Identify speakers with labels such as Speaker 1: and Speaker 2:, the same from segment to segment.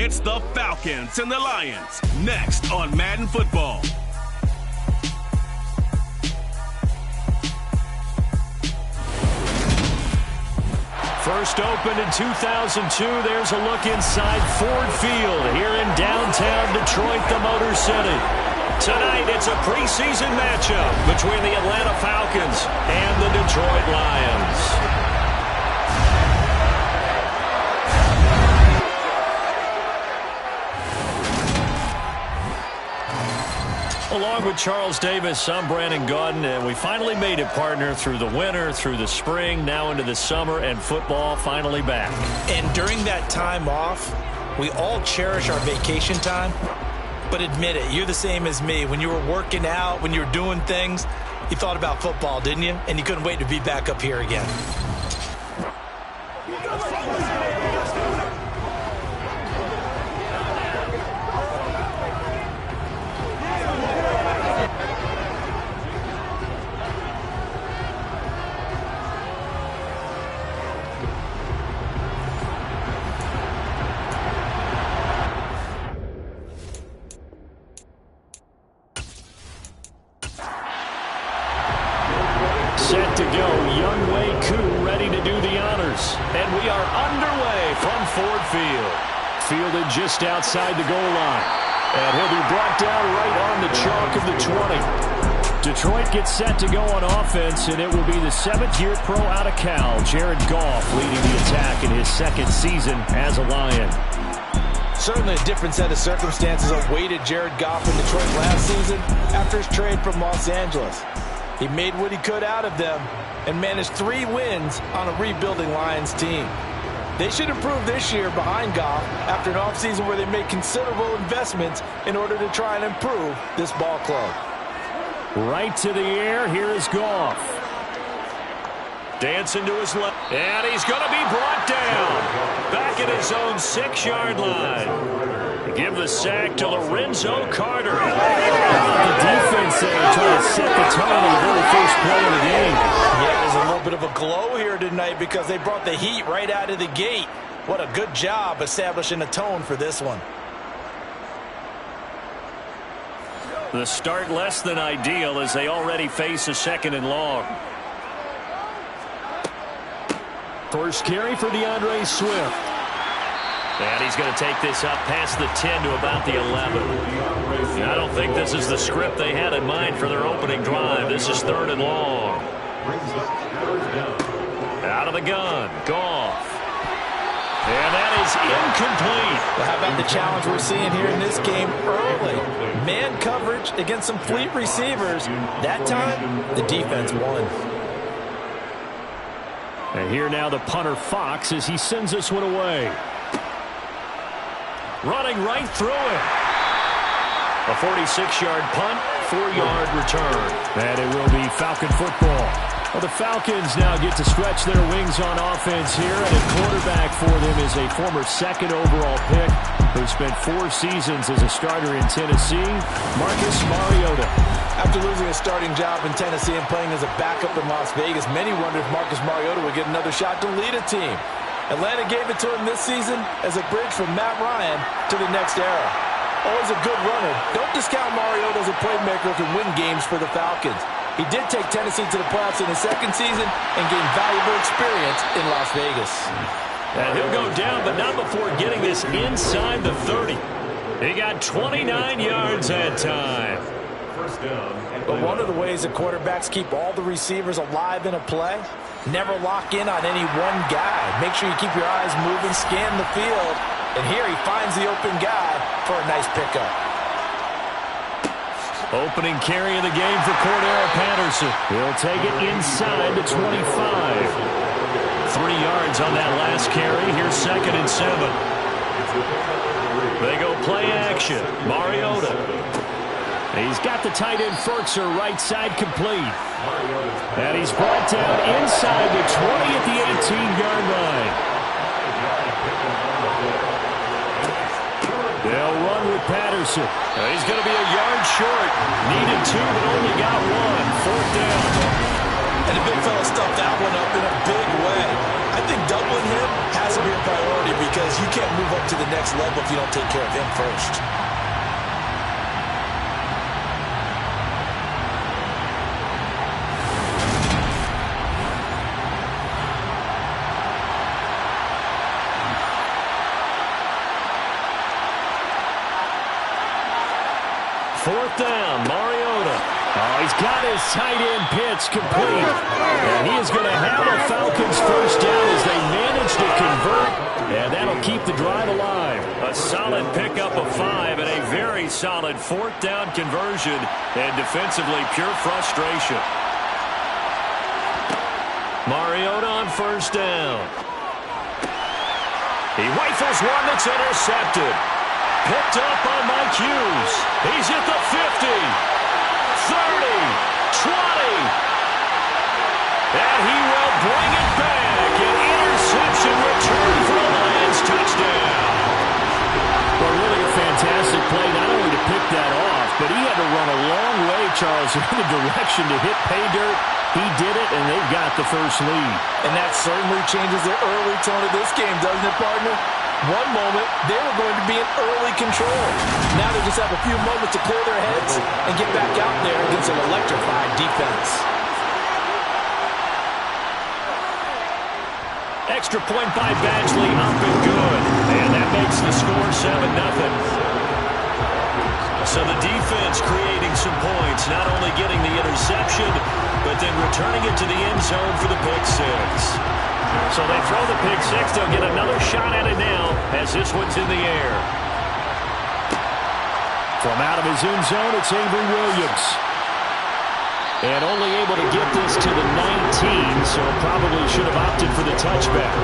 Speaker 1: It's the Falcons and the Lions, next on Madden Football.
Speaker 2: First opened in 2002, there's a look inside Ford Field here in downtown Detroit, the Motor City. Tonight, it's a preseason matchup between the Atlanta Falcons and the Detroit Lions. Along with Charles Davis, I'm Brandon Gaudin, and we finally made it, partner, through the winter, through the spring, now into the summer, and football finally back.
Speaker 3: And during that time off, we all cherish our vacation time. But admit it, you're the same as me. When you were working out, when you were doing things, you thought about football, didn't you? And you couldn't wait to be back up here again.
Speaker 2: Set to go, Younghoe Koo ready to do the honors. And we are underway from Ford Field. Fielded just outside the goal line. And he'll be brought down right on the chalk of the 20. Detroit gets set to go on offense, and it will be the seventh-year pro out of Cal, Jared Goff, leading the attack in his second season as a Lion.
Speaker 3: Certainly a different set of circumstances awaited Jared Goff in Detroit last season after his trade from Los Angeles. He made what he could out of them and managed 3 wins on a rebuilding Lions team. They should improve this year behind Goff after an offseason where they made considerable investments in order to try and improve this ball club.
Speaker 2: Right to the air, here is Goff. Dancing to his left, and he's going to be brought down. Back at his own 6-yard line. Give the sack to Lorenzo Carter. The defense there trying to set the tone in the very first play of the game.
Speaker 3: Yeah, there's a little bit of a glow here tonight because they brought the heat right out of the gate. What a good job establishing a tone for this one.
Speaker 2: The start less than ideal as they already face a 2nd and long. First carry for DeAndre Swift. And he's going to take this up past the 10 to about the 11. I don't think this is the script they had in mind for their opening drive. This is 3rd and long. Out of the gun, Goff. And that is incomplete.
Speaker 3: Well, how about the challenge we're seeing here in this game early? Man coverage against some fleet receivers. That time, the defense won.
Speaker 2: And here now the punter Fox as he sends this one away. Running right through it. A 46-yard punt, 4-yard return. And it will be Falcon football. Well, the Falcons now get to stretch their wings on offense here, and a quarterback for them is a former 2nd overall pick who spent 4 seasons as a starter in Tennessee, Marcus Mariota.
Speaker 3: After losing a starting job in Tennessee and playing as a backup in Las Vegas, many wondered if Marcus Mariota would get another shot to lead a team. Atlanta gave it to him this season as a bridge from Matt Ryan to the next era. Always a good runner. Don't discount Mariota as a playmaker who can win games for the Falcons. He did take Tennessee to the playoffs in his 2nd season and gained valuable experience in Las Vegas.
Speaker 2: And he'll go down, but not before getting this inside the 30. He got 29 yards that time.
Speaker 3: But one of the ways that quarterbacks keep all the receivers alive in a play, never lock in on any one guy. Make sure you keep your eyes moving, scan the field, and here he finds the open guy for a nice pickup.
Speaker 2: Opening carry of the game for Cordero Patterson. He'll take it inside the 25. 3 yards on that last carry. Here's 2nd and 7. They go play action. Mariota. He's got the tight end Ferkser right side complete. And he's brought down inside the 20 at the 18-yard line. They'll run with Patterson. He's going to be a yard short. Needed 2, but only got 1. 4th down.
Speaker 3: And the big fella stuffed that one up in a big way. I think doubling him has has to be a priority because you can't move up to the next level if you don't take care of him first.
Speaker 2: Fourth down, Mariota. Oh, he's got his tight end pitch complete. And he is going to have a Falcons first down as they manage to convert. And that'll keep the drive alive. A solid pickup of 5 and a very solid fourth down conversion. And defensively, pure frustration. Mariota on first down. He rifles one that's intercepted. Picked up by Mike Hughes. He's at the 50, 30, 20. And he will bring it back. An interception return for a Lions touchdown. Well, really a fantastic play, not only to pick that off, but he had to run a long way, Charles, in the direction to hit pay dirt. He did it, and they've got the first lead.
Speaker 3: And that certainly changes the early tone of this game, doesn't it, partner? One moment, they were going to be in early control. Now they just have a few moments to clear their heads and get back out there against an electrified defense.
Speaker 2: Extra point by Badgley, up and good. And that makes the score 7-0. So the defense creating some points, not only getting the interception, but then returning it to the end zone for the pick six. So they throw the pick six. They'll get another shot at it now as this one's in the air. From out of his own zone, it's Avery Williams. And only able to get this to the 19, so probably should have opted for the touchback.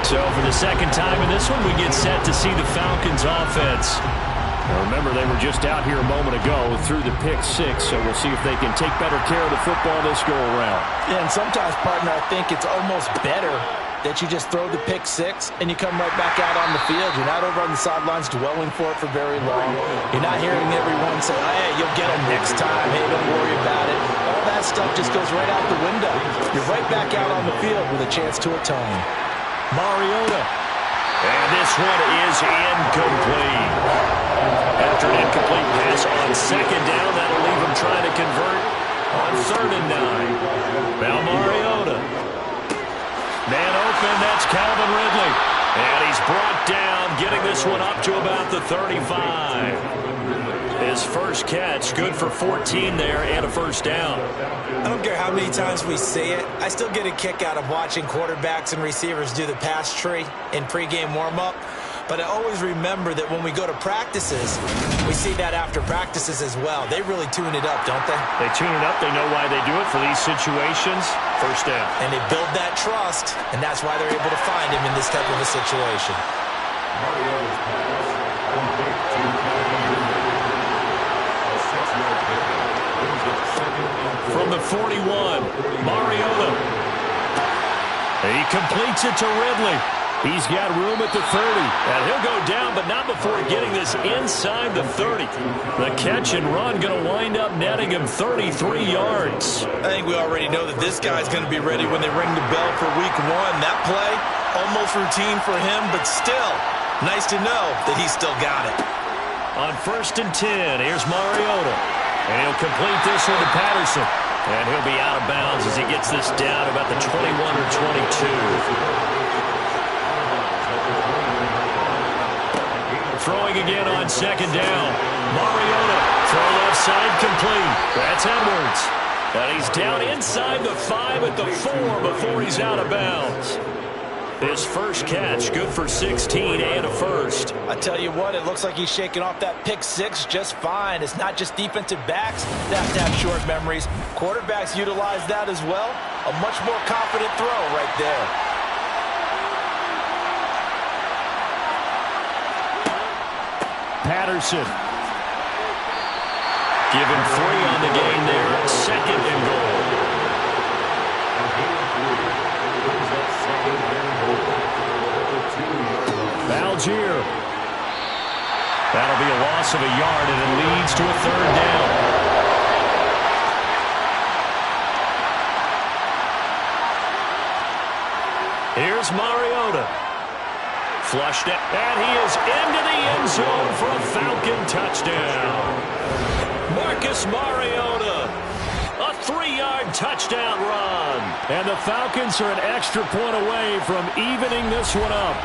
Speaker 2: So for the second time in this one, we get set to see the Falcons offense. Now remember, they were just out here a moment ago through the pick six, so we'll see if they can take better care of the football this go-around.
Speaker 3: Yeah, and sometimes, partner, I think it's almost better that you just throw the pick six and you come right back out on the field. You're not over on the sidelines dwelling for it for very long. You're not hearing everyone say, oh, hey, you'll get them next time. Hey, don't worry about it. All that stuff just goes right out the window. You're right back out on the field with a chance to atone.
Speaker 2: Mariota. And this one is incomplete. After an incomplete pass on second down, that'll leave him trying to convert on 3rd and 9. Now Mariota. Man open, that's Calvin Ridley. And he's brought down, getting this one up to about the 35. His first catch, good for 14 there and a first down.
Speaker 4: I don't care how many times we say it, I still get a kick out of watching quarterbacks and receivers do the pass tree in pregame warm-up. But I always remember that when we go to practices, we see that after practices as well. They really tune it up, don't they?
Speaker 2: They tune it up. They know why they do it for these situations. First down.
Speaker 4: And they build that trust, and that's why they're able to find him in this type of a situation.
Speaker 2: From the 41, Mariota. He completes it to Ridley. He's got room at the 30, and he'll go down, but not before getting this inside the 30. The catch and run going to wind up netting him 33 yards.
Speaker 3: I think we already know that this guy's going to be ready when they ring the bell for week 1. That play, almost routine for him, but still, nice to know that he's still got it.
Speaker 2: On 1st and 10, here's Mariota, and he'll complete this one to Patterson. And he'll be out of bounds as he gets this down about the 21 or 22. Throwing again on 2nd down. Mariota, throw left side complete. That's Edwards. And he's down inside the 5 at the 4 before he's out of bounds. His first catch, good for 16 and a first.
Speaker 3: I tell you what, it looks like he's shaking off that pick six just fine. It's not just defensive backs that have to have short memories. Quarterbacks utilize that as well. A much more confident throw right there.
Speaker 2: Patterson. Give him 3 on the game there. 2nd and goal. Algier. That'll be a loss of a yard, and it leads to a 3rd down. Here's Mariota. Flushed it, and he is into the end zone for a Falcon touchdown. Marcus Mariota, a 3-yard touchdown run. And the Falcons are an extra point away from evening this one up.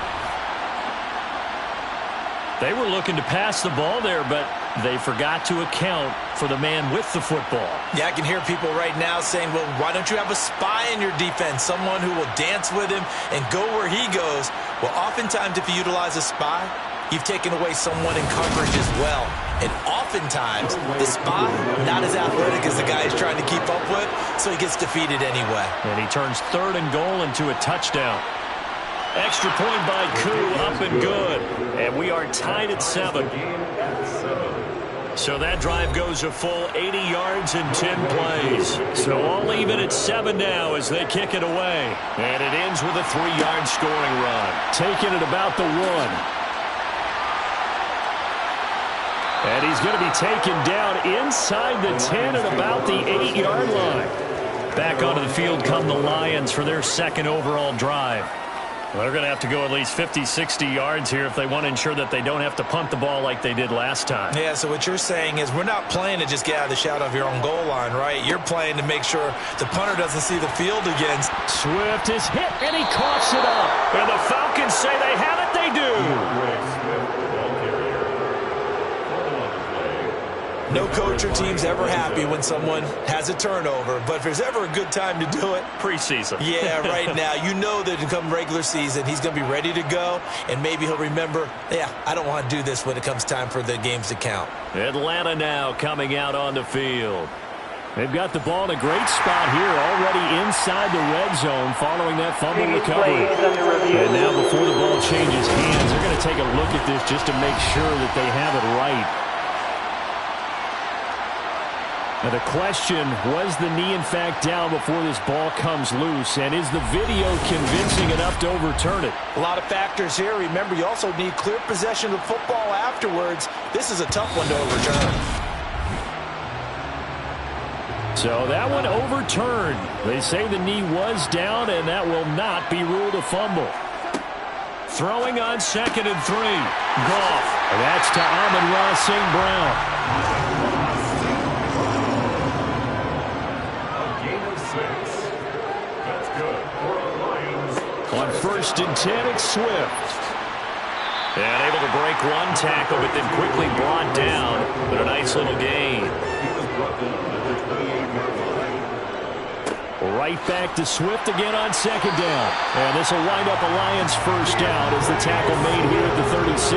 Speaker 2: They were looking to pass the ball there, but they forgot to account for the man with the football.
Speaker 4: Yeah, I can hear people right now saying, well, why don't you have a spy in your defense, someone who will dance with him and go where he goes? Well, oftentimes if you utilize a spy, you've taken away someone in coverage as well. And oftentimes, the spy, not as athletic as the guy he's trying to keep up with, so he gets defeated anyway.
Speaker 2: And he turns 3rd and goal into a touchdown. Extra point by Koo, up and good. And we are tied at 7. So that drive goes a full 80 yards in 10 plays. So all even at 7 now as they kick it away. And it ends with a 3-yard scoring run. Taking it about the 1. And he's going to be taken down inside the 10 at about the 8-yard line. Back onto the field come the Lions for their 2nd overall drive. Well, they're going to have to go at least 50, 60 yards here if they want to ensure that they don't have to punt the ball like they did last time.
Speaker 4: Yeah, so what you're saying is we're not playing to just get out of the shadow of your own goal line, right? You're playing to make sure the punter doesn't see the field again.
Speaker 2: Swift is hit, and he coughs it up. And the Falcons say they have it. They do.
Speaker 4: No coach or team's ever happy when someone has a turnover, but if there's ever a good time to do it,
Speaker 2: preseason.
Speaker 4: Yeah, right now. You know that come regular season, he's going to be ready to go, and maybe he'll remember, yeah, I don't want to do this when it comes time for the games to count.
Speaker 2: Atlanta now coming out on the field. They've got the ball in a great spot here, already inside the red zone following that fumble recovery. And now before the ball changes hands, they're going to take a look at this just to make sure that they have it right. Now the question, was the knee in fact down before this ball comes loose? And is the video convincing enough to overturn it?
Speaker 4: A lot of factors here. Remember, you also need clear possession of the football afterwards. This is a tough one to overturn.
Speaker 2: So that one overturned. They say the knee was down, and that will not be ruled a fumble. Throwing on 2nd and 3. Goff. That's to Amon-Ra St. Brown. On 1st and 10, it's Swift. And able to break one tackle, but then quickly brought down. But a nice little gain. Right back to Swift again on 2nd down. And this will wind up a Lions 1st down as the tackle made here at the 36.
Speaker 4: I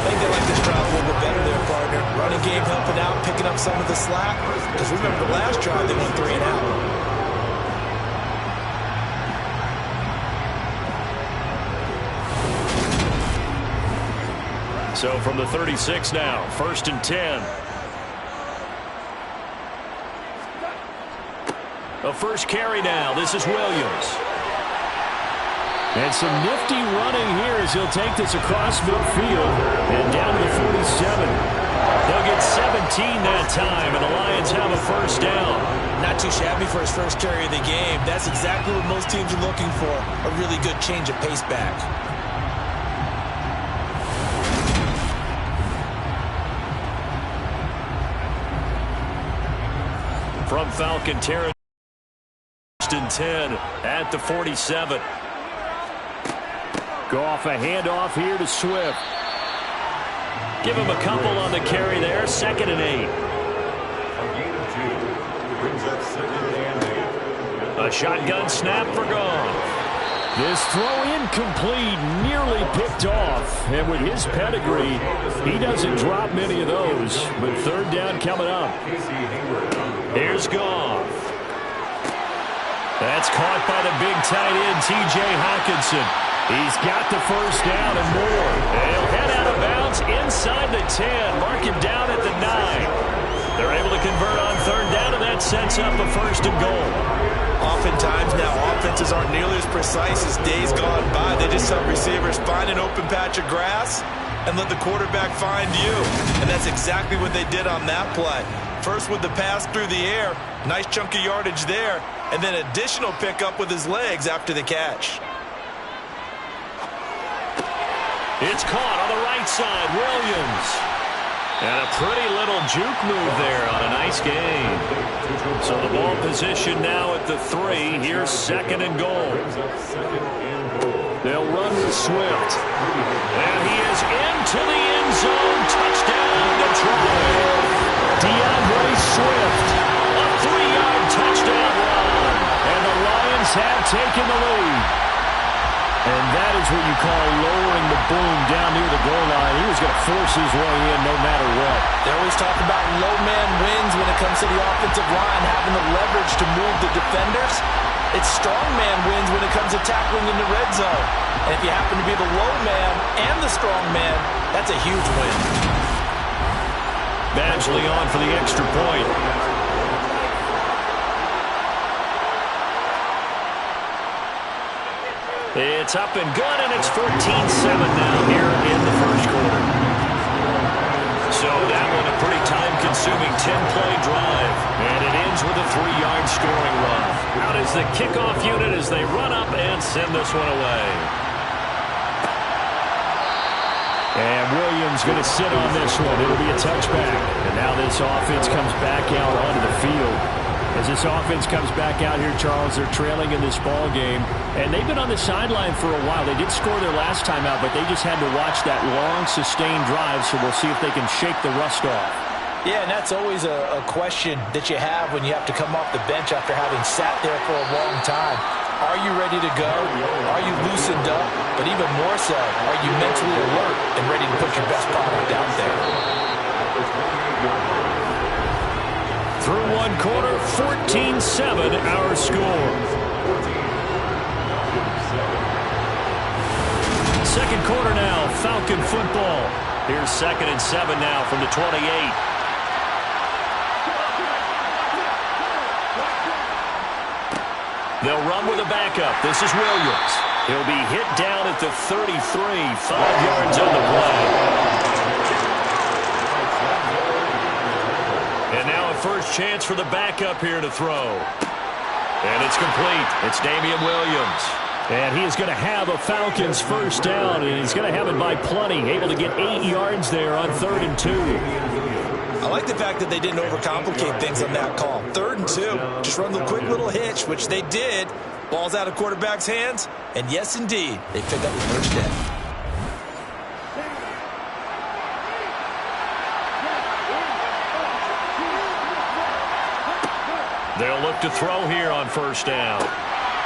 Speaker 4: think they like this drive a little bit better there, partner. Running game helping out, picking up some of the slack. Because remember the last drive, they went 3 and out.
Speaker 2: So from the 36 now, 1st and 10. A first carry now. This is Williams. And some nifty running here as he'll take this across midfield and down to the 47. They'll get 17 that time, and the Lions have a 1st down.
Speaker 4: Not too shabby for his first carry of the game. That's exactly what most teams are looking for, a really good change of pace back.
Speaker 2: From Falcon territory, 1st and 10 at the 47. Goff, a handoff here to Swift. Give him a couple on the carry there. 2nd and 8. A shotgun snap for Goff. This throw incomplete, nearly picked off. And with his pedigree, he doesn't drop many of those. But 3rd down coming up. Here's Goff. That's caught by the big tight end, T.J. Hockenson. He's got the 1st down and more. They'll head out of bounds inside the 10. Mark him down at the 9. They're able to convert on 3rd down, and that sets up a 1st and goal.
Speaker 4: Oftentimes now, offenses aren't nearly as precise as days gone by. They just help receivers find an open patch of grass and let the quarterback find you. And that's exactly what they did on that play. First with the pass through the air, nice chunk of yardage there, and then additional pickup with his legs after the catch.
Speaker 2: It's caught on the right side. Williams. And a pretty little juke move there on a nice gain. So the ball position now at the 3. Here's 2nd and goal. They'll run with Swift. And he is into the end zone. Touchdown, Detroit. DeAndre Swift. A 3-yard touchdown run. And the Lions have taken the lead. And that is what you call lowering the boom down near the goal line. He was going to force his way in no matter what.
Speaker 3: They always talk about low man wins when it comes to the offensive line, having the leverage to move the defenders. It's strong man wins when it comes to tackling in the red zone. And if you happen to be the low man and the strong man, that's a huge win.
Speaker 2: Badgley on for the extra point. It's up and good, and it's 14-7 now here in the first quarter. So that one a pretty time-consuming 10-play drive, and it ends with a 3-yard scoring run. Out is the kickoff unit as they run up and send this one away. And Williams going to sit on this one. It'll be a touchback. And now this offense comes back out onto the field. As this offense comes back out here, Charles, they're trailing in this ball game. And they've been on the sideline for a while. They did score their last time out, but they just had to watch that long, sustained drive, so we'll see if they can shake the rust off.
Speaker 3: Yeah, and that's always a question that you have when you have to come off the bench after having sat there for a long time. Are you ready to go? Are you loosened up? But even more so, are you mentally alert and ready to put your best product out there?
Speaker 2: Through one quarter, 14-7 our score. Second quarter now, Falcon football. Here's 2nd and 7 now from the 28. They'll run with a backup. This is Williams. He'll be hit down at the 33, 5 yards on the play. And now a first chance for the backup here to throw. And it's complete. It's Damian Williams. And he is going to have a Falcons first down, and he's going to have it by plenty. Able to get 8 yards there on 3rd and 2.
Speaker 3: I like the fact that they didn't overcomplicate things on that call. 3rd and 2, just run the quick little hitch, which they did. Ball's out of quarterback's hands, and yes, indeed, they pick up the first down.
Speaker 2: They'll look to throw here on first down.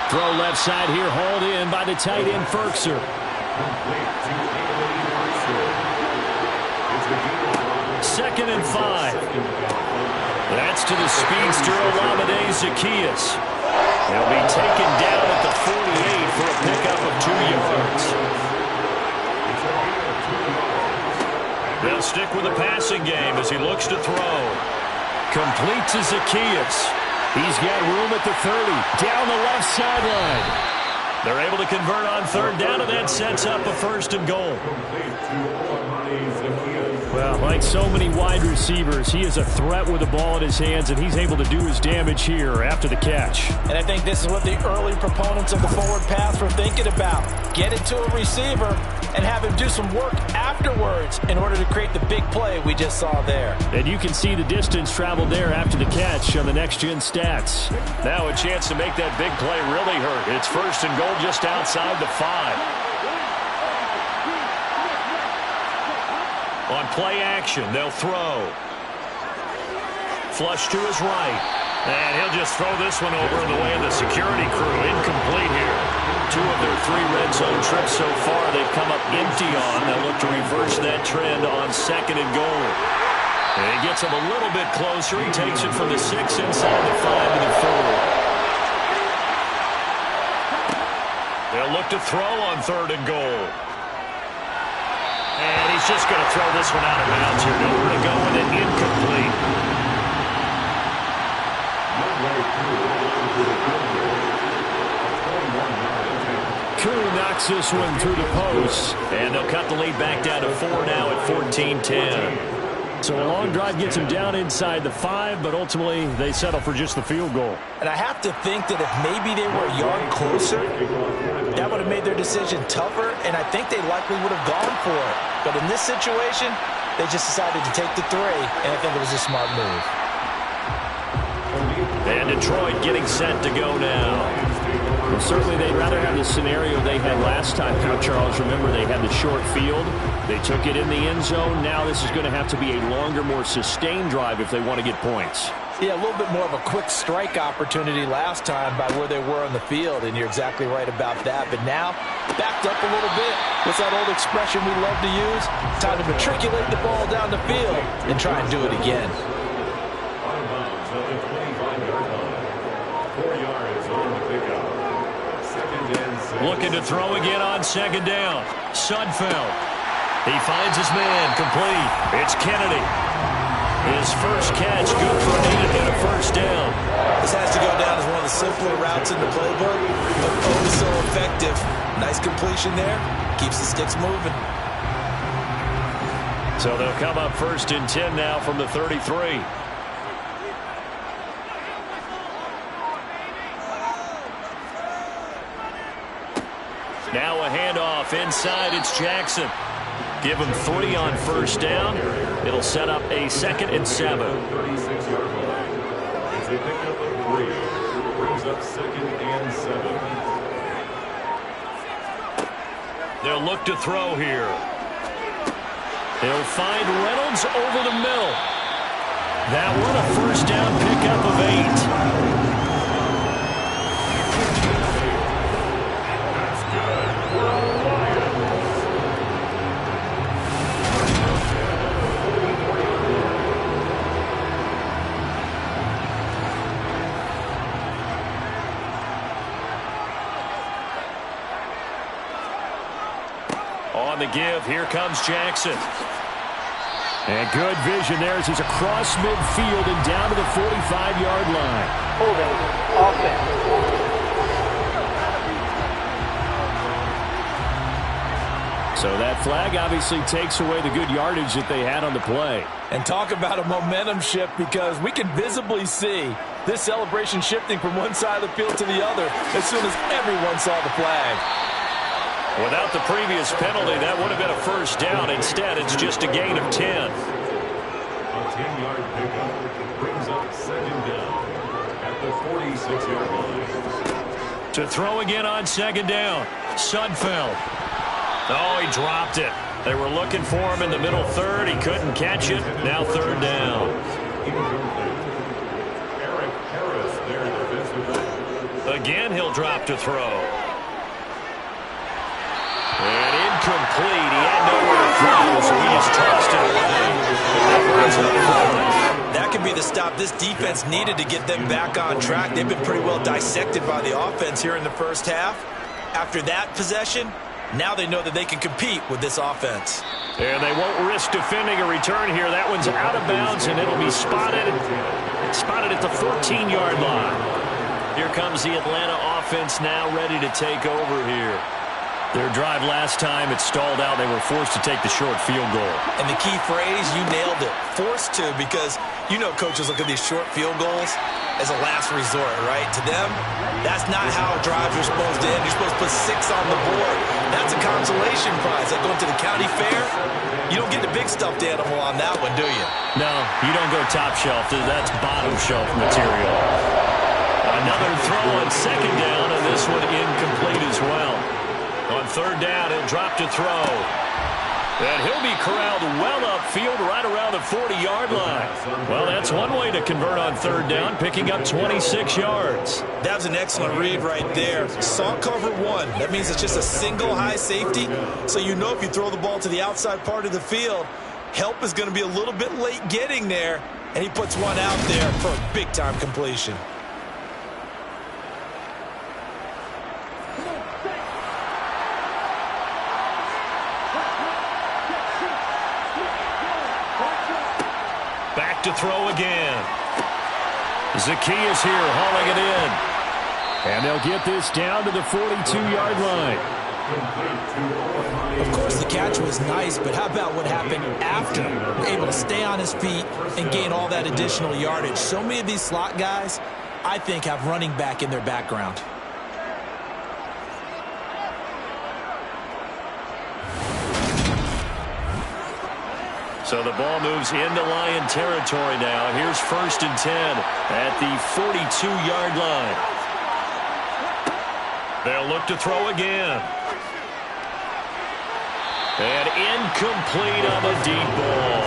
Speaker 2: Throw left side here, hauled in by the tight end, Ferkser. Second and 5. That's to the speedster, Olamide Zaccheaus. He'll be taken down at the 48 for a pickup of 2 yards. They'll stick with the passing game as he looks to throw. Complete to Zaccheaus. He's got room at the 30, down the left sideline. They're able to convert on 3rd down, and that sets up a 1st and goal. Well, like so many wide receivers, he is a threat with the ball in his hands, and he's able to do his damage here after the catch.
Speaker 3: And I think this is what the early proponents of the forward pass were thinking about. Get it to a receiver and have him do some work afterwards in order to create the big play we just saw there.
Speaker 2: And you can see the distance traveled there after the catch on the next-gen stats. Now a chance to make that big play really hurt. It's 1st and goal just outside the 5. On play action, they'll throw. Flush to his right. And he'll just throw this one over in the way of the security crew. Incomplete here. 2 of their 3 red zone trips so far they've come up empty on. They'll look to reverse that trend on 2nd and goal. And he gets him a little bit closer. He takes it from the 6 inside the 5 to the 4. They'll look to throw on 3rd and goal. And he's just going to throw this one out of bounds here. Nowhere to go with it. Incomplete. Koo knocks this one through the post. And they'll cut the lead back down to 4 now at 14-10. So a long drive gets them down inside the 5, but ultimately they settle for just the field goal.
Speaker 4: And I have to think that if maybe they were a yard closer, that would have made their decision tougher, and I think they likely would have gone for it. But in this situation, they just decided to take the 3, and I think it was a smart move.
Speaker 2: And Detroit getting set to go now. Well, certainly they'd rather have the scenario they had last time. Now, Charles, remember they had the short field. They took it in the end zone. Now this is going to have to be a longer, more sustained drive if they want to get points.
Speaker 4: Yeah, a little bit more of a quick strike opportunity last time by where they were on the field, and you're exactly right about that. But now, backed up a little bit. What's that old expression we love to use? Time to matriculate the ball down the field and try and do it again.
Speaker 2: Looking to throw again on second down. Sudfeld. He finds his man complete. It's Kennedy. His first catch good for 8 and a first down.
Speaker 4: This has to go down as one of the simpler routes in the playbook, but oh so effective. Nice completion there. Keeps the sticks moving.
Speaker 2: So they'll come up 1st and 10 now from the 33. Now a handoff inside. It's Jackson. Give him 3 on first down. It'll set up a 2nd and 7.
Speaker 5: 36-yard line. It's a pickup of 3. Brings up 2nd and 7.
Speaker 2: They'll look to throw here. They'll find Reynolds over the middle. That one a first down pickup of 8. On the give, here comes Jackson. And good vision there as he's across midfield and down to the 45-yard line.
Speaker 6: Holding, offense.
Speaker 2: So that flag obviously takes away the good yardage that they had on the play.
Speaker 3: And talk about a momentum shift, because we can visibly see this celebration shifting from one side of the field to the other as soon as everyone saw the flag.
Speaker 2: Without the previous penalty, that would have been a first down. Instead, it's just a gain of 10.
Speaker 5: A 10-yard pickup brings up 2nd down at the 46-yard line.
Speaker 2: To throw again on 2nd down, Sudfeld. Oh, he dropped it. They were looking for him in the middle 3rd. He couldn't catch it. Now 3rd down.
Speaker 5: Eric Harris there defensively.
Speaker 2: Again, he'll drop to throw. And incomplete. He had nowhere to throw, so he just tossed it away.
Speaker 4: That could be the stop this defense needed to get them back on track. They've been pretty well dissected by the offense here in the first half. After that possession, now they know that they can compete with this offense.
Speaker 2: And they won't risk defending a return here. That one's out of bounds, and it'll be spotted at the 14-yard line. Here comes the Atlanta offense now ready to take over here. Their drive last time, it stalled out. They were forced to take the short field goal.
Speaker 4: And the key phrase, you nailed it, forced to, because you know coaches look at these short field goals as a last resort, right? To them, that's not how drives are supposed to end. You're supposed to put 6 on the board. That's a consolation prize. Like going to the county fair, you don't get the big stuffed animal on that one, do you?
Speaker 2: No, you don't go top shelf. That's bottom shelf material. Another throw on 2nd down, and this one incomplete as well. On 3rd down, he'll drop to throw. And he'll be corralled well upfield right around the 40-yard line. Well, that's one way to convert on 3rd down, picking up 26 yards.
Speaker 4: That was an excellent read right there. Saw cover 1. That means it's just a single high safety. So you know if you throw the ball to the outside part of the field, help is going to be a little bit late getting there. And he puts one out there for a big-time completion.
Speaker 2: To throw again. Zacchaeus here hauling it in. And they'll get this down to the 42-yard line.
Speaker 3: Of course, the catch was nice, but how about what happened after? Able to stay on his feet and gain all that additional yardage. So many of these slot guys, I think, have running back in their background.
Speaker 2: So the ball moves into Lion territory now. Here's 1st and 10 at the 42-yard line. They'll look to throw again. And incomplete on the deep ball.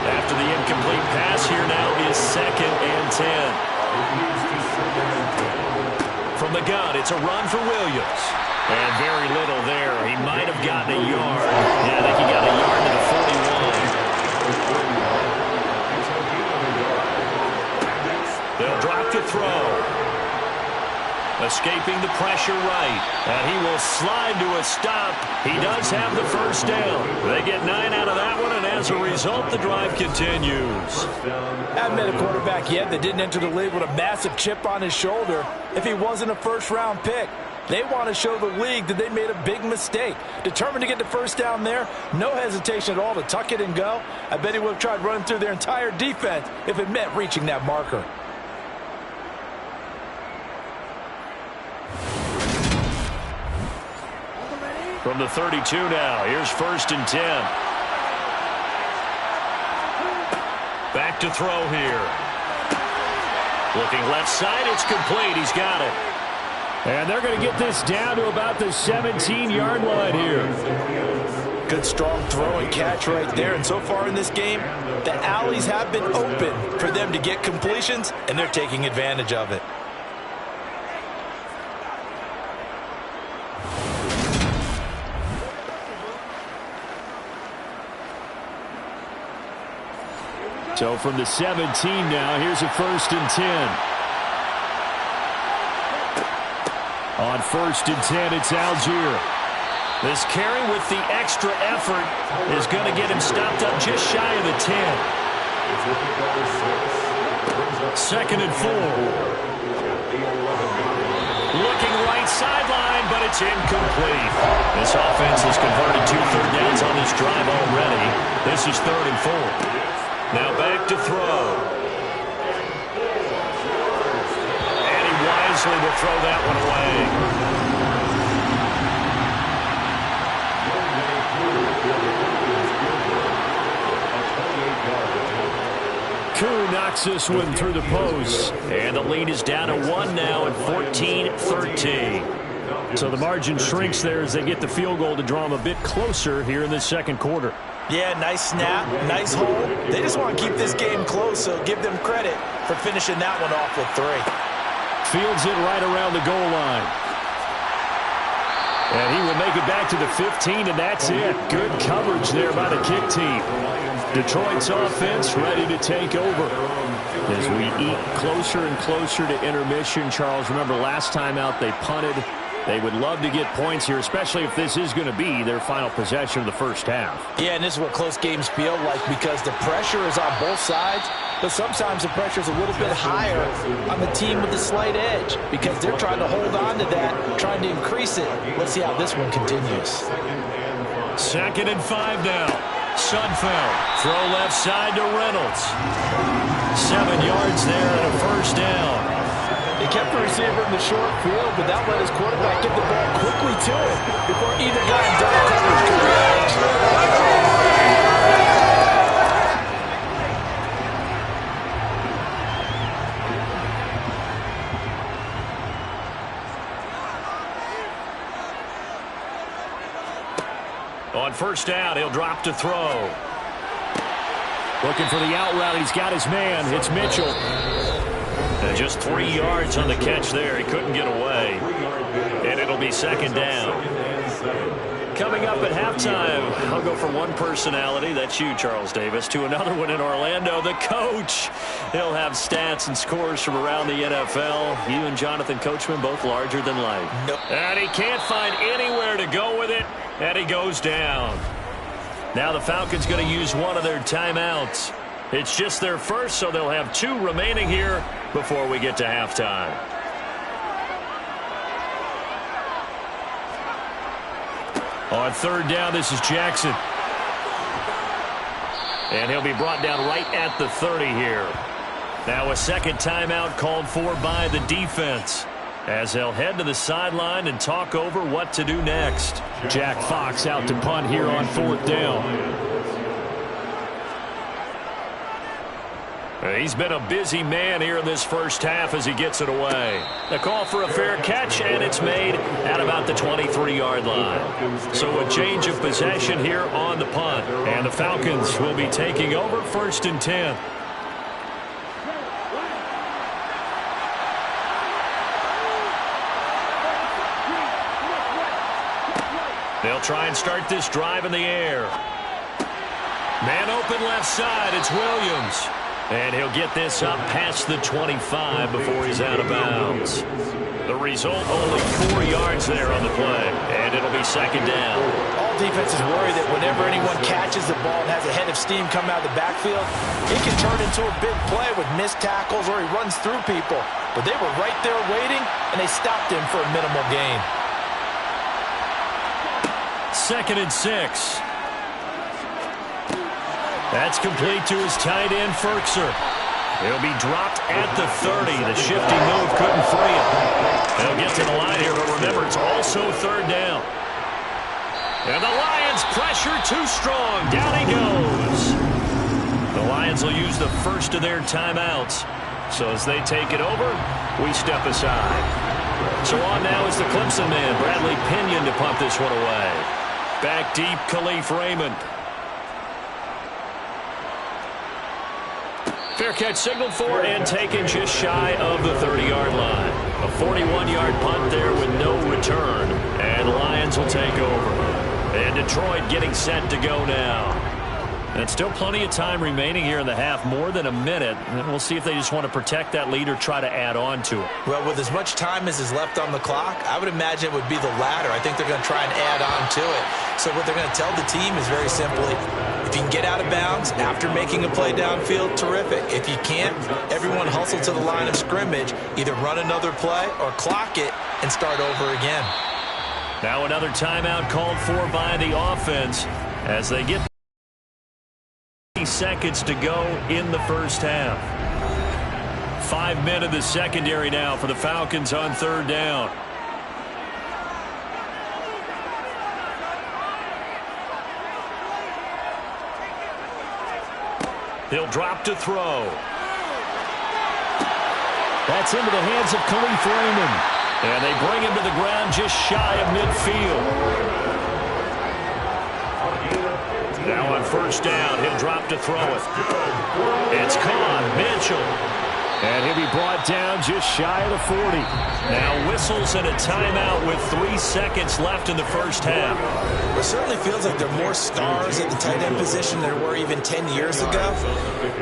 Speaker 2: After the incomplete pass, here now is 2nd and 10. From the gun, it's a run for Williams. And very little there. He might have gotten a yard. Yeah, I think he got a yard to the 41. They'll drop to throw. Escaping the pressure right. And he will slide to a stop. He does have the first down. They get 9 out of that one, and as a result, the drive continues.
Speaker 3: Haven't met a quarterback yet that didn't enter the league with a massive chip on his shoulder if he wasn't a first-round pick. They want to show the league that they made a big mistake. Determined to get the first down there. No hesitation at all to tuck it and go. I bet he would have tried running through their entire defense if it meant reaching that marker.
Speaker 2: From the 32 now, here's 1st and 10. Back to throw here. Looking left side, it's complete. He's got it. And they're going to get this down to about the 17-yard line here.
Speaker 3: Good strong throw and catch right there. And so far in this game, the alleys have been open for them to get completions, and they're taking advantage of it.
Speaker 2: So from the 17 now, here's a 1st and 10. On 1st and 10, it's Algier. This carry with the extra effort is going to get him stopped up just shy of the 10. 2nd and 4. Looking right sideline, but it's incomplete. This offense has converted 2 third downs on this drive already. This is 3rd and 4. Now back to throw. And he wisely will throw that one away. Koo knocks this one through the post. And the lead is down to 1 now at 14-13. So the margin shrinks there as they get the field goal to draw them a bit closer here in the 2nd quarter.
Speaker 3: Yeah, nice snap, nice hold. They just want to keep this game close, so give them credit for finishing that one off with 3.
Speaker 2: Fields it right around the goal line. And he will make it back to the 15, and that's it. Good coverage there by the kick team. Detroit's offense ready to take over. As we eat closer and closer to intermission, Charles, remember last time out they punted. They would love to get points here, especially if this is going to be their final possession of the first half.
Speaker 3: Yeah, and this is what close games feel like because the pressure is on both sides, but sometimes the pressure is a little bit higher on the team with the slight edge because they're trying to hold on to that, trying to increase it. Let's see how this one continues.
Speaker 2: 2nd and 5 now. Sudfeld. Throw left side to Reynolds. 7 yards there and a first down.
Speaker 3: They kept the receiver in the short field, but that let his quarterback get the ball quickly to him before either guy in double coverage could react.
Speaker 2: On 1st down, he'll drop to throw. Looking for the out route. He's got his man. It's Mitchell. And just 3 yards on the catch there. He couldn't get away. And it'll be 2nd down. Coming up at halftime, I'll go from one personality, that's you, Charles Davis, to another one in Orlando, the coach. He'll have stats and scores from around the NFL. You and Jonathan Coachman both larger than life.
Speaker 3: Nope.
Speaker 2: And he can't find anywhere to go with it, and he goes down. Now the Falcons going to use one of their timeouts. It's just their first, so they'll have 2 remaining here before we get to halftime. On third down, this is Jackson. And he'll be brought down right at the 30 here. Now a second timeout called for by the defense, as they'll head to the sideline and talk over what to do next. Jack Fox out to punt here on fourth down. He's been a busy man here in this first half as he gets it away. The call for a fair catch, and it's made at about the 23-yard line. So a change of possession here on the punt. And the Falcons will be taking over 1st and 10. They'll try and start this drive in the air. Man open left side, it's Williams. And he'll get this up past the 25 before he's out of bounds. The result, only 4 yards there on the play. And it'll be second down.
Speaker 3: All defenses worry that whenever anyone catches the ball and has a head of steam come out of the backfield, it can turn into a big play with missed tackles or he runs through people. But they were right there waiting, and they stopped him for a minimal gain.
Speaker 2: 2nd and 6. That's complete to his tight end, Ferkser. He'll be dropped at the 30. The shifty move couldn't free him. He'll get to the line here, but remember, it's also third down. And the Lions pressure too strong. Down he goes. The Lions will use the first of their timeouts. So as they take it over, we step aside. So on now is the Clemson man, Bradley Pinion, to punt this one away. Back deep, Khalif Raymond. Fair catch signaled for and taken just shy of the 30-yard line. A 41-yard punt there with no return. And Lions will take over. And Detroit getting set to go now. And still plenty of time remaining here in the half, more than a minute. And we'll see if they just want to protect that lead or try to add on to it.
Speaker 3: Well, with as much time as is left on the clock, I would imagine it would be the latter. I think they're going to try and add on to it. So what they're going to tell the team is very simply, if you can get out of bounds after making a play downfield, terrific. If you can't, everyone hustle to the line of scrimmage, either run another play or clock it and start over again.
Speaker 2: Now another timeout called for by the offense as they get 30 seconds to go in the first half. 5 men in the secondary now for the Falcons on third down. He'll drop to throw. That's into the hands of Khalif Raymond. And they bring him to the ground just shy of midfield. Now on first down, he'll drop to throw it. It's caught. Mitchell. And he'll be brought down just shy of the 40. Now whistles and a timeout with 3 seconds left in the first half.
Speaker 3: It certainly feels like there are more stars at the tight end position than there were even 10 years ago.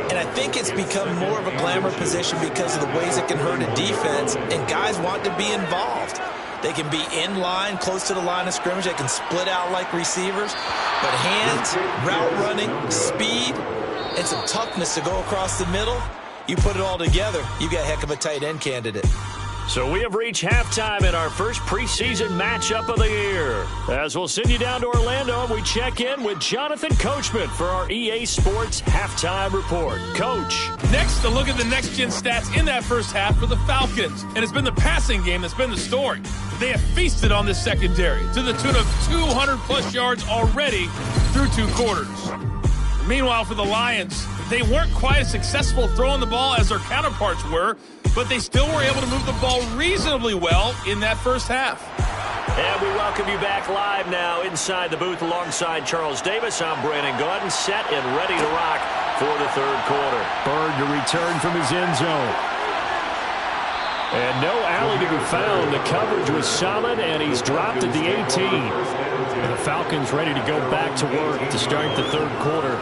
Speaker 3: And I think it's become more of a glamour position because of the ways it can hurt a defense, and guys want to be involved. They can be in line, close to the line of scrimmage. They can split out like receivers. But hands, route running, speed, and some toughness to go across the middle, you put it all together, you got a heck of a tight end candidate.
Speaker 2: So we have reached halftime in our first preseason matchup of the year. As we'll send you down to Orlando, we check in with Jonathan Coachman for our EA Sports Halftime Report. Coach.
Speaker 7: Next, a look at the next-gen stats in that first half for the Falcons. And it's been the passing game that's been the story. They have feasted on this secondary to the tune of 200-plus yards already through 2 quarters. Meanwhile, for the Lions, they weren't quite as successful throwing the ball as their counterparts were, but they still were able to move the ball reasonably well in that first half.
Speaker 2: And we welcome you back live now inside the booth alongside Charles Davis. I'm Brandon Gaudin, set and ready to rock for the third quarter. Bird to return from his end zone. And no alley to be found. The coverage was solid, and he's dropped at the 18. And the Falcons ready to go back to work to start the third quarter.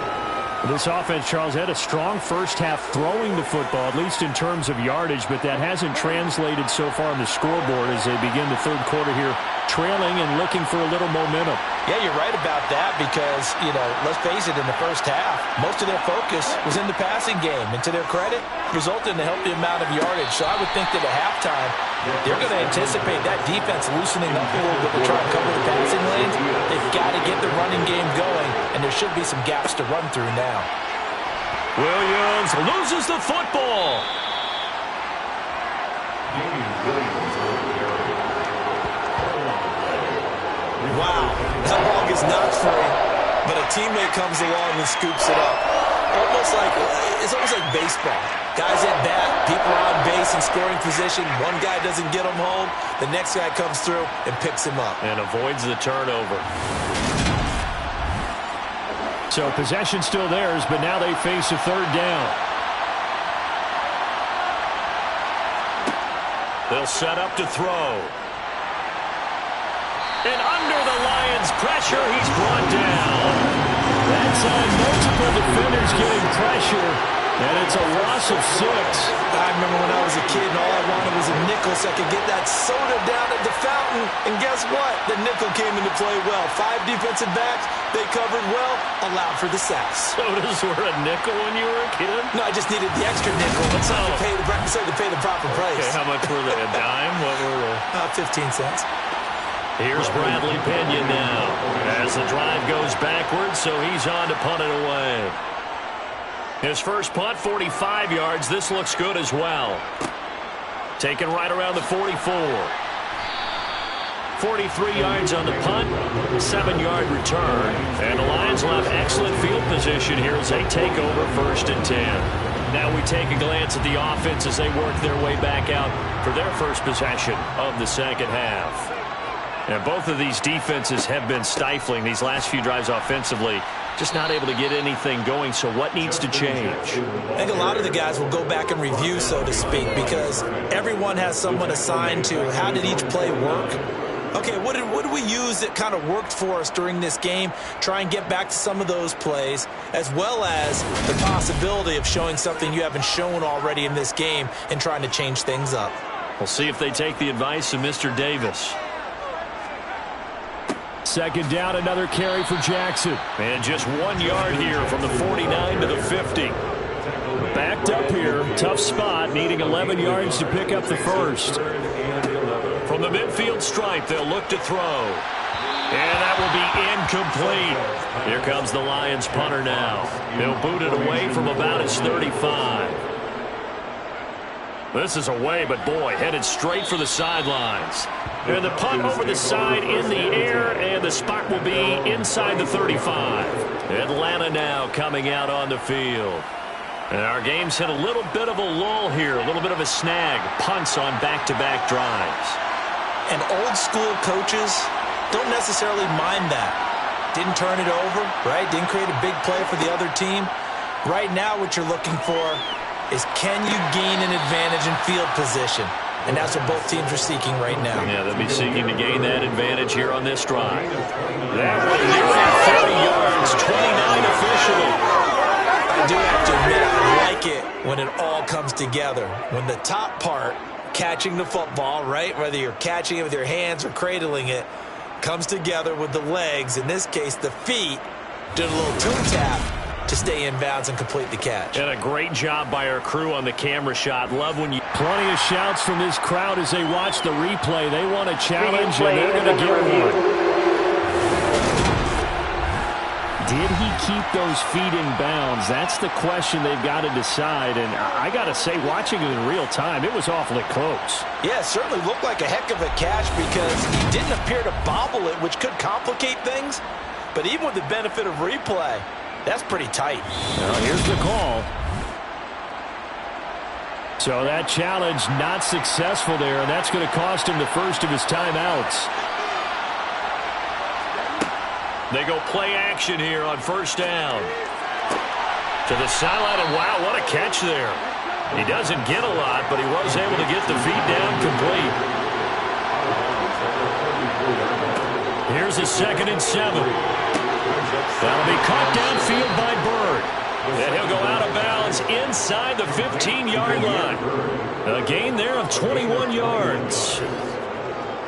Speaker 2: This offense, Charles, had a strong first half throwing the football, at least in terms of yardage, but that hasn't translated so far on the scoreboard as they begin the third quarter here, trailing and looking for a little momentum.
Speaker 3: Yeah, you're right about that because, let's face it, in the first half, most of their focus was in the passing game. And to their credit, resulted in a healthy amount of yardage. So I would think that at halftime, they're going to anticipate that defense loosening up a little bit to try and cover the passing lanes. They've got to get the running game going, and there should be some gaps to run through now.
Speaker 2: Williams loses the football.
Speaker 3: Wow, that ball gets knocked free, but a teammate comes along and scoops it up. It's almost like baseball. Guys at bat, people are on base in scoring position. One guy doesn't get him home. The next guy comes through and picks him up.
Speaker 2: And avoids the turnover. So possession still theirs, but now they face a third down. They'll set up to throw. And under the Lions' pressure, he's brought down. That's on multiple defenders getting pressure, and it's a loss of 6.
Speaker 3: I remember when I was a kid and all I wanted was a nickel so I could get that soda down at the fountain. And guess what? The nickel came into play well. 5 defensive backs, they covered well, allowed for the sacks.
Speaker 2: Sodas were a nickel when you were a kid?
Speaker 3: No, I just needed the extra nickel. So to pay the proper price.
Speaker 2: Okay, how much were they? A dime? What were they?
Speaker 3: 15 cents.
Speaker 2: Here's Bradley Pinion now as the drive goes backwards, so he's on to punt it away. His first punt, 45 yards. This looks good as well. Taken right around the 44. 43 yards on the punt, 7-yard return. And the Lions will have excellent field position here as they take over 1st and 10. Now we take a glance at the offense as they work their way back out for their first possession of the second half. And both of these defenses have been stifling these last few drives offensively. Just not able to get anything going, so what needs to change?
Speaker 3: I think a lot of the guys will go back and review, so to speak, because everyone has someone assigned to how did each play work. Okay, what did we use that kind of worked for us during this game? Try and get back to some of those plays, as well as the possibility of showing something you haven't shown already in this game and trying to change things up.
Speaker 2: We'll see if they take the advice of Mr. Davis.
Speaker 8: Second down, another carry for Jackson.
Speaker 2: And just 1 yard here from the 49 to the 50.
Speaker 8: Backed up here, tough spot, needing 11 yards to pick up the first.
Speaker 2: From the midfield stripe, they'll look to throw. And that will be incomplete. Here comes the Lions punter now. They'll boot it away from about his 35. This is away, but boy, headed straight for the sidelines. And the punt over the side in the air, and the spot will be inside the 35. Atlanta now coming out on the field. And our game's hit a little bit of a lull here, a little bit of a snag. Punts on back-to-back drives.
Speaker 3: And old school coaches don't necessarily mind that. Didn't turn it over, right? Didn't create a big play for the other team. Right now what you're looking for is can you gain an advantage in field position? And that's what both teams are seeking right now.
Speaker 2: Yeah, they'll be seeking to gain that advantage here on this drive. That one nearly 30 yards, 29 officially.
Speaker 3: I do have to admit, I like it when it all comes together. When the top part, catching the football, right, whether you're catching it with your hands or cradling it, comes together with the legs, in this case the feet, did a little toe tap to stay in bounds and complete the catch.
Speaker 2: And a great job by our crew on the camera shot. Love when you...
Speaker 8: Plenty of shouts from this crowd as they watch the replay. They want a challenge, and they're going to get one. Did he keep those feet in bounds? That's the question they've got to decide. And I got to say, watching it in real time, it was awfully close.
Speaker 3: Yeah, it certainly looked like a heck of a catch because he didn't appear to bobble it, which could complicate things. But even with the benefit of replay, that's pretty tight.
Speaker 8: Well, here's the call. So that challenge not successful there, and that's going to cost him the first of his timeouts.
Speaker 2: They go play action here on first down. To the sideline, and wow, what a catch there. He doesn't get a lot, but he was able to get the feet down complete. Here's a 2nd and 7. That'll be caught downfield by Bird. And he'll go out of bounds inside the 15-yard line. A gain there of 21 yards.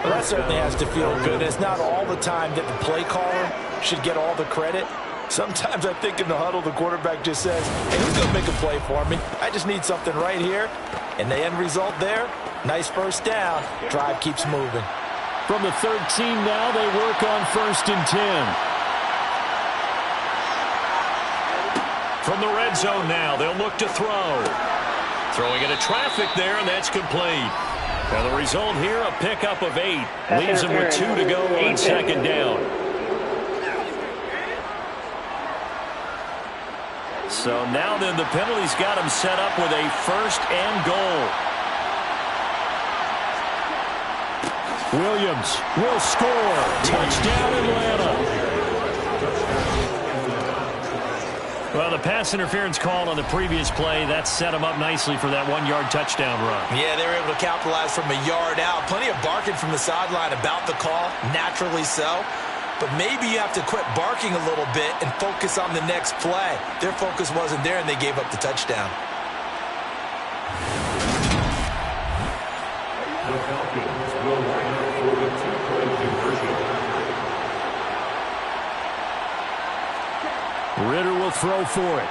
Speaker 3: Well, that certainly has to feel good. It's not all the time that the play caller should get all the credit. Sometimes I think in the huddle, the quarterback just says, hey, who's going to make a play for me? I just need something right here. And the end result there, nice first down. Drive keeps moving.
Speaker 2: From the 13 now, they work on 1st and 10. From the red zone now, they'll look to throw. Throwing into traffic there, and that's complete. Now the result here, a pickup of 8. Leaves them with 2 to go on 2nd down. So now then, the penalty's got him set up with a 1st and goal. Williams will score. Touchdown, Atlanta. Well, the pass interference called on the previous play, that set him up nicely for that 1-yard touchdown run.
Speaker 4: Yeah, they were able to capitalize from a yard out. Plenty of barking from the sideline about the call, naturally so. But maybe you have to quit barking a little bit and focus on the next play. Their focus wasn't there, and they gave up the touchdown.
Speaker 5: The Falcons will line up for the 2-point conversion.
Speaker 2: Ritter will throw for it.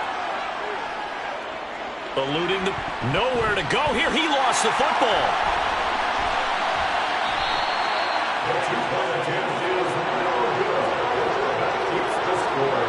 Speaker 2: Eluding the... Nowhere to go here. He lost the football.
Speaker 5: The 2-point attempt is no good. That keeps the score.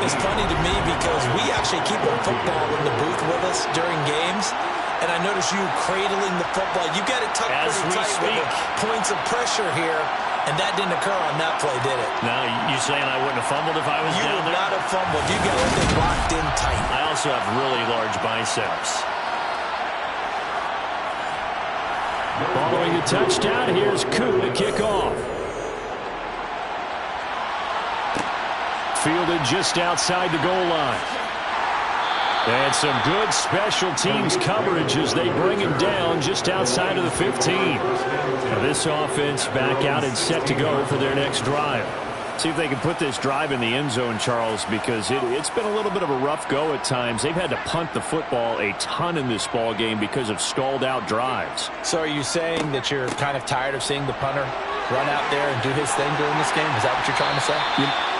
Speaker 4: It's funny to me because we actually keep a football in the booth with us during games. And I notice you cradling the football. You got it tucked pretty tight with the points of pressure here. And that didn't occur on that play, did it?
Speaker 2: Now, you saying I wouldn't have fumbled if I was down there?
Speaker 4: You would not have fumbled. You got it locked in tight.
Speaker 2: I also have really large biceps. Following the touchdown, here's Koo to kick off. Fielded just outside the goal line. And some good special teams coverage as they bring him down just outside of the 15. Now this offense back out and set to go for their next drive. See if they can put this drive in the end zone, Charles, because it's been a little bit of a rough go at times. They've had to punt the football a ton in this ball game because of stalled out drives.
Speaker 3: So are you saying that you're kind of tired of seeing the punter run out there and do his thing during this game? Is that what you're trying to say?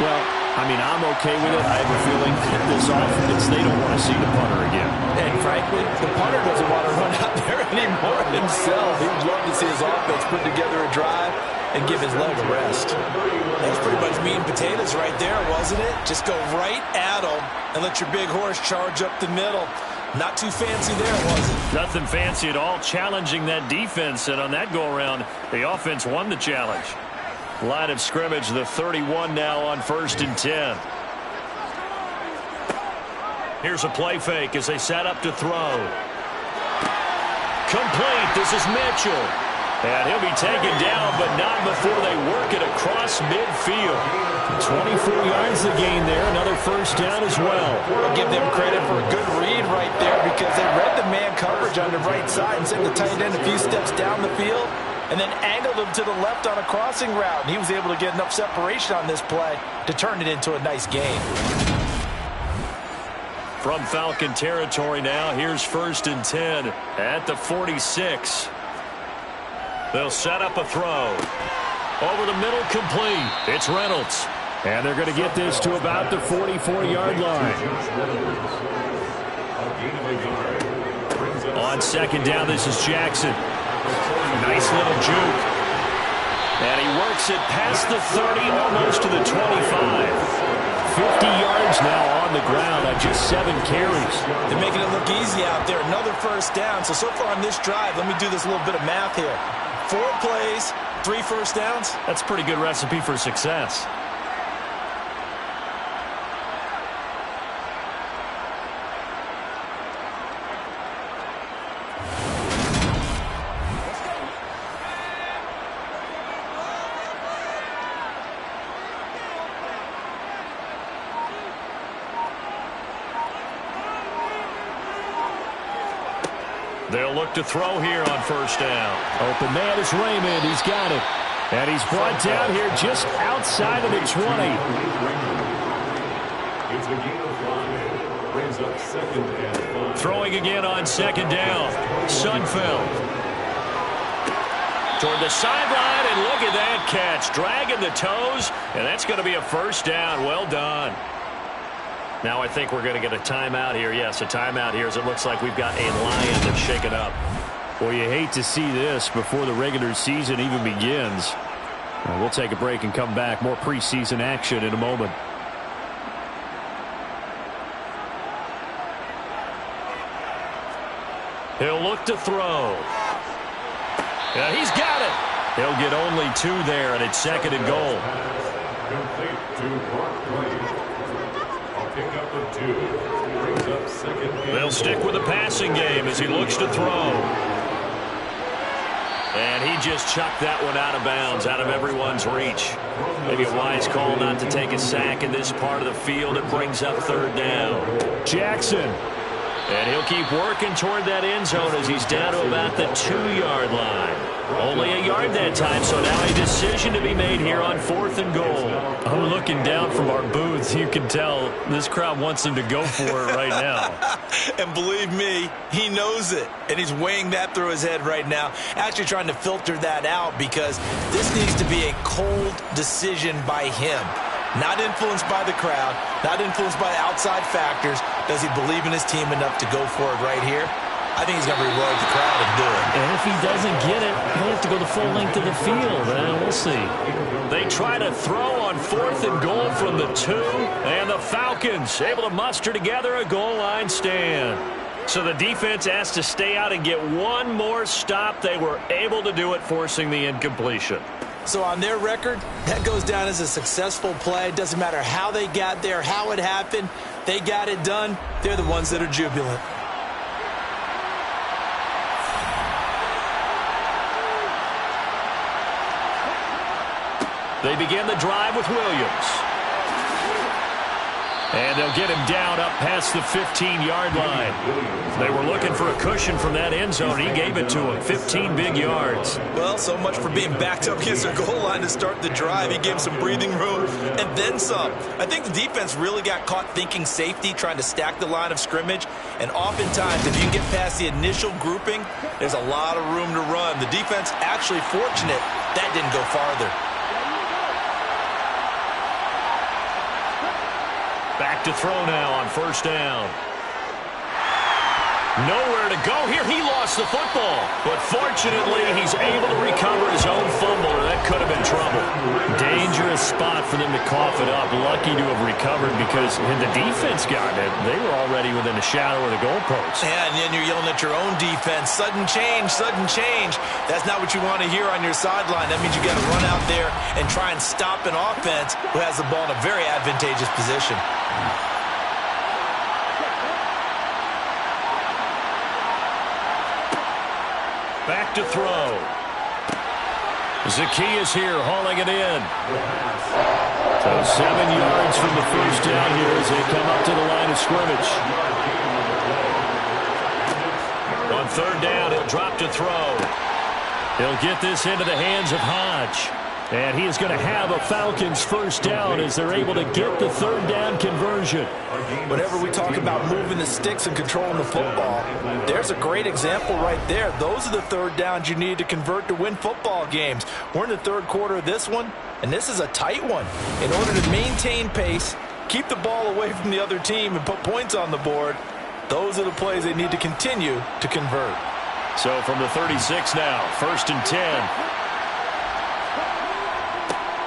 Speaker 2: Well, I mean, I'm okay with it. I have a feeling that this offense, they don't want to see the punter again.
Speaker 3: And frankly, the punter doesn't want to run out there anymore himself. He would love to see his offense put together a drive and give his leg a rest.
Speaker 4: That was pretty much meat and potatoes right there, wasn't it? Just go right at him and let your big horse charge up the middle. Not too fancy there, was it?
Speaker 2: Nothing fancy at all, challenging that defense. And on that go-around, the offense won the challenge. Line of scrimmage, the 31 now on 1st and 10. Here's a play fake as they set up to throw. Complete. This is Mitchell. And he'll be taken down, but not before they work it across midfield. 24 yards the gain there. Another 1st down as well.
Speaker 3: I'll give them credit for a good read right there because they read the man coverage on the right side and sent the tight end a few steps down the field and then angled him to the left on a crossing route. And he was able to get enough separation on this play to turn it into a nice gain.
Speaker 2: From Falcon territory now, here's 1st and 10 at the 46. They'll set up a throw. Over the middle, complete. It's Reynolds. And they're going to get this to about the 44-yard line. On 2nd down, this is Jackson. Nice little juke. And he works it past the 30, almost to the 25. 50 yards now on the ground on just 7 carries.
Speaker 4: They're making it look easy out there. Another 1st down. So far on this drive, let me do this little bit of math here. 4 plays, 3 1st downs.
Speaker 2: That's a pretty good recipe for success. They'll look to throw here on 1st down.
Speaker 8: Open man is Raymond. He's got it. And he's brought down here just outside of the 20.
Speaker 5: It's a gain of 5. Brings up 2nd and 5.
Speaker 2: Throwing again on 2nd down. Sudfeld. Toward the sideline, and look at that catch. Dragging the toes, and that's going to be a first down. Well done. Now I think we're going to get a timeout here. Yes, a timeout here as it looks like we've got a Lion that's shaken up.
Speaker 8: Well, you hate to see this before the regular season even begins. We'll take a break and come back. More preseason action in a moment.
Speaker 2: He'll look to throw. Yeah, he's got it. He'll get only 2 there, and it's second and goal.
Speaker 5: Complete to Mark Wade. I'll pick up a 2. Brings up second.
Speaker 2: They'll stick with the passing game as he looks to throw. And he just chucked that one out of bounds, out of everyone's reach. Maybe a wise call not to take a sack in this part of the field. It brings up third down.
Speaker 8: Jackson.
Speaker 2: And he'll keep working toward that end zone as he's down to about the 2-yard line. Only a yard that time, so now a decision to be made here on 4th and goal.
Speaker 8: I'm looking down from our booths. You can tell this crowd wants him to go for it right now.
Speaker 3: And believe me, he knows it. And he's weighing that through his head right now. Actually trying to filter that out because this needs to be a cold decision by him. Not influenced by the crowd, not influenced by outside factors. Does he believe in his team enough to go for it right here? I think he's going to reward the crowd and do it.
Speaker 8: And if he doesn't get it, he'll have to go the full length of the field. We'll see.
Speaker 2: They try to throw on 4th and goal from the 2, and the Falcons able to muster together a goal line stand. So the defense has to stay out and get one more stop. They were able to do it, forcing the incompletion.
Speaker 3: So on their record, that goes down as a successful play. Doesn't matter how they got there, how it happened. They got it done. They're the ones that are jubilant.
Speaker 2: They begin the drive with Williams. And they'll get him down up past the 15-yard line. They were looking for a cushion from that end zone. He gave it to him, 15 big yards.
Speaker 3: Well, so much for being backed up against their goal line to start the drive. He gave him some breathing room and then some. I think the defense really got caught thinking safety, trying to stack the line of scrimmage. And oftentimes, if you can get past the initial grouping, there's a lot of room to run. The defense actually fortunate that didn't go farther.
Speaker 2: Back to throw now on 1st down. Nowhere to go here. He lost the football. But fortunately, he's able to recover his own fumble, or that could have been trouble.
Speaker 8: Dangerous spot for them to cough it up. Lucky to have recovered because had the defense gotten it, they were already within a shadow of the goalpost.
Speaker 3: Yeah, and then you're yelling at your own defense. Sudden change, sudden change. That's not what you want to hear on your sideline. That means you got to run out there and try and stop an offense who has the ball in a very advantageous position.
Speaker 2: Back to throw. Zacchaeus here hauling it in.
Speaker 8: So 7 yards from the first down here as they come up to the line of scrimmage.
Speaker 2: On 3rd down, he'll drop to throw.
Speaker 8: He'll get this into the hands of Hodge. And he is going to have a Falcons first down as they're able to get the 3rd down conversion.
Speaker 3: Whenever we talk about moving the sticks and controlling the football, there's a great example right there. Those are the 3rd downs you need to convert to win football games. We're in the 3rd quarter of this one, and this is a tight one. In order to maintain pace, keep the ball away from the other team, and put points on the board, those are the plays they need to continue to convert.
Speaker 2: So from the 36 now, 1st and 10.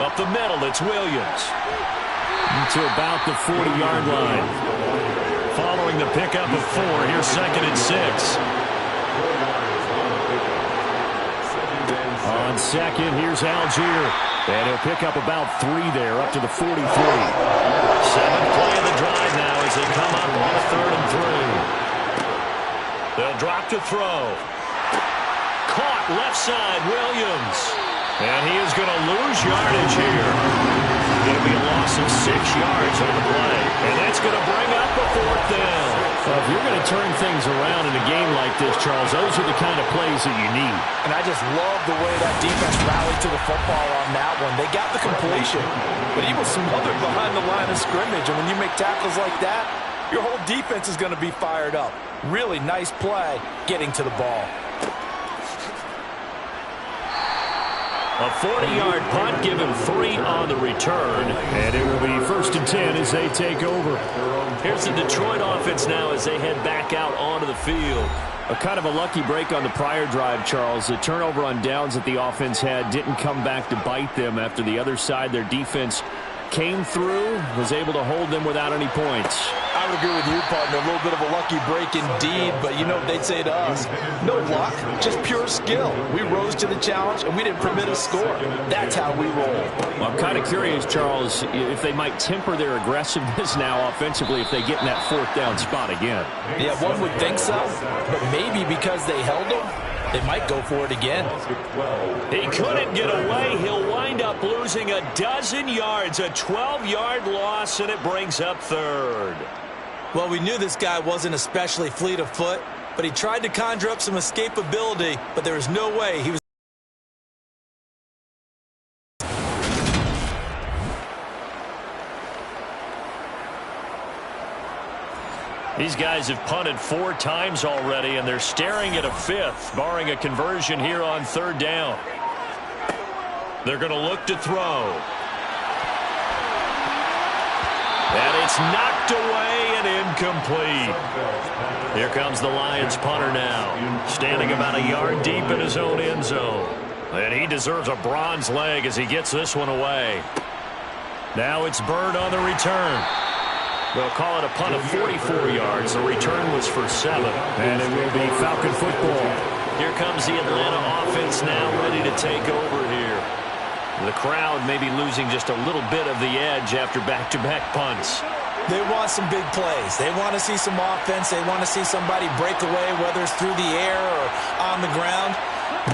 Speaker 2: Up the middle, it's Williams.
Speaker 8: To about the 40-yard line.
Speaker 2: Following the pickup of 4, here's 2nd and 6.
Speaker 8: On 2nd, here's Algier. And he'll pick up about 3 there, up to the 43.
Speaker 2: 7th play of the drive now as they come up on a 3rd and 3. They'll drop to throw. Caught left side, Williams. And he is going to lose yardage here. Going to be a loss of 6 yards on the play. And that's going to bring up a 4th down.
Speaker 8: Well, if you're going to turn things around in a game like this, Charles, those are the kind of plays that you need.
Speaker 3: And I just love the way that defense rallied to the football on that one. They got the completion, but he was smothered behind the line of scrimmage. And when you make tackles like that, your whole defense is going to be fired up. Really nice play getting to the ball.
Speaker 2: A 40-yard punt, given 3 on the return. And it will be 1st and 10 as they take over. Here's the Detroit offense now as they head back out onto the field. A kind of a lucky break on the prior drive, Charles. The turnover on downs that the offense had didn't come back to bite them after the other side. Their defense came through, was able to hold them without any points.
Speaker 3: I would agree with you, partner. A little bit of a lucky break indeed, but you know what they'd say to us? No luck, just pure skill. We rose to the challenge, and we didn't permit a score. That's how we roll.
Speaker 2: Well, I'm kind of curious, Charles, if they might temper their aggressiveness now offensively if they get in that 4th down spot again.
Speaker 3: Yeah, one would think so, but maybe because they held them, they might go for it again.
Speaker 2: He couldn't get away. He'll wind up losing a dozen yards, a 12-yard loss, and it brings up 3rd.
Speaker 4: Well, we knew this guy wasn't especially fleet of foot, but he tried to conjure up some escapability, but there was no way he was.
Speaker 2: These guys have punted 4 times already, and they're staring at a 5th, barring a conversion here on 3rd down. They're going to look to throw. And it's knocked away and incomplete. Here comes the Lions punter now, standing about a yard deep in his own end zone. And he deserves a bronze leg as he gets this one away. Now it's Bird on the return. They'll call it a punt of 44 yards. The return was for 7. And it will be Falcon football. Here comes the Atlanta offense now ready to take over here. The crowd may be losing just a little bit of the edge after back-to-back punts.
Speaker 4: They want some big plays. They want to see some offense. They want to see somebody break away, whether it's through the air or on the ground.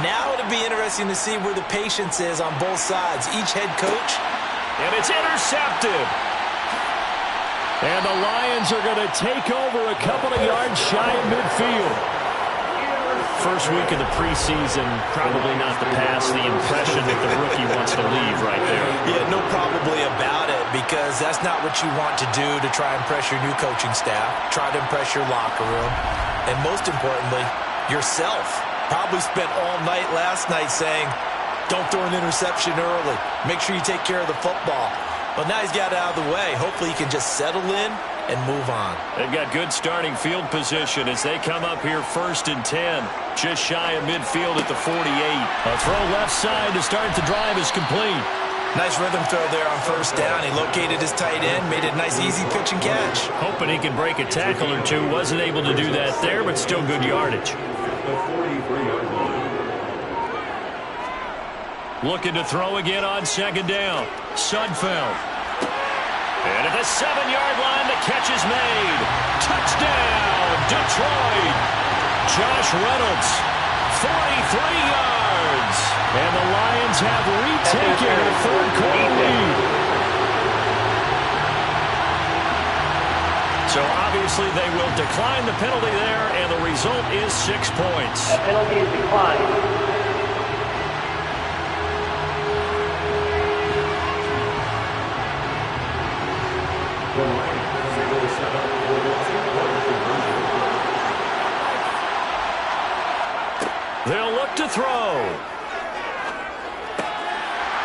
Speaker 4: Now it'll be interesting to see where the patience is on both sides. Each head coach.
Speaker 2: And it's intercepted. And the Lions are going to take over a couple of yards shy of midfield. First week of the preseason, probably not the pass, the impression that the rookie wants to leave right there.
Speaker 4: Yeah, no probably about it, because that's not what you want to do to try and impress your new coaching staff, try to impress your locker room, and most importantly, yourself. Probably spent all night last night saying, don't throw an interception early. Make sure you take care of the football. Well, now he's got it out of the way. Hopefully he can just settle in and move on.
Speaker 2: They've got good starting field position as they come up here 1st and 10. Just shy of midfield at the 48. A throw left side to start the drive is complete.
Speaker 4: Nice rhythm throw there on 1st down. He located his tight end, made it a nice easy pitch and catch.
Speaker 2: Hoping he can break a tackle or two. Wasn't able to do that there, but still good yardage. Looking to throw again on 2nd down. Sudfeld. And at the 7-yard line, the catch is made. Touchdown, Detroit. Josh Reynolds, 43 yards. And the Lions have retaken a 3rd-quarter lead. So obviously they will decline the penalty there, and the result is 6 points.
Speaker 6: That penalty is declined.
Speaker 2: They'll look to throw.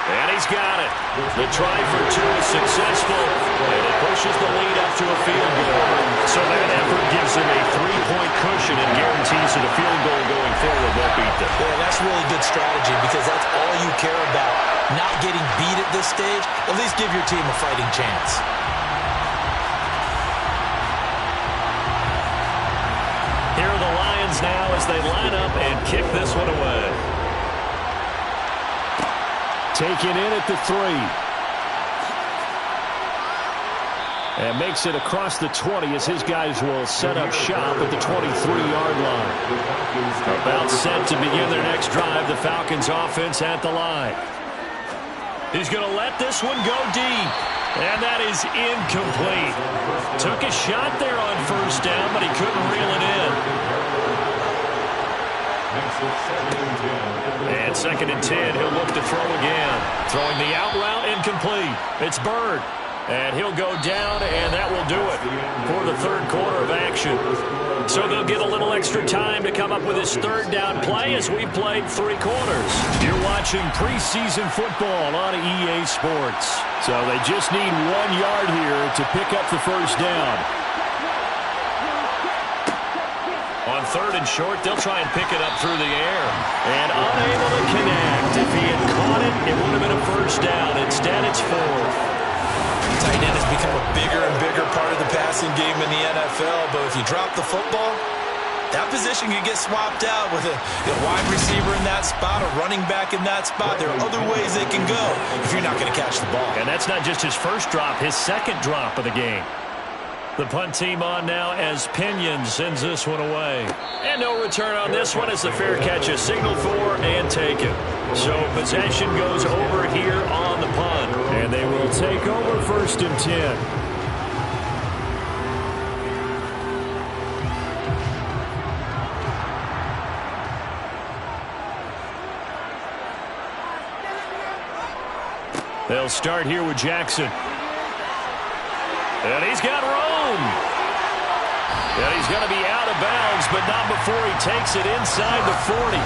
Speaker 2: And he's got it. The try for 2 is successful. And it pushes the lead up to a field goal. So that effort gives them a 3-point cushion and guarantees that a field goal going forward won't beat them.
Speaker 4: Yeah, that's really good strategy because that's all you care about. Not getting beat at this stage. At least give your team a fighting chance.
Speaker 2: Here are the Lions now as they line up and kick this one away. Taken in at the 3. And makes it across the 20 as his guys will set up shop at the 23-yard line. About set to begin their next drive, the Falcons offense at the line. He's going to let this one go deep. And that is incomplete. Took a shot there on 1st down, but he couldn't reel it in. And 2nd and 10, he'll look to throw again. Throwing the out route incomplete. It's Bird. And he'll go down, and that will do it for the 3rd quarter of action. possession. So they'll get a little extra time to come up with his third down play as we played 3 quarters. You're watching preseason football on EA Sports. So they just need 1 yard here to pick up the first down. On 3rd and short, they'll try and pick it up through the air. And unable to connect. If he had caught it, it would have been a first down. Instead, it's 4th.
Speaker 3: Tight end has become a bigger and bigger part of the passing game in the NFL, but if you drop the football, that position can get swapped out with a wide receiver in that spot, a running back in that spot. There are other ways they can go if you're not going to catch the ball.
Speaker 2: And that's not just his first drop, his second drop of the game. The punt team on now as Pinion sends this one away. And no return on this one as the fair catch is signaled for and taken. So possession goes over here on the punt. And they will take over 1st and 10. They'll start here with Jackson. And he's got room. And he's going to be out of bounds, but not before he takes it inside the 40.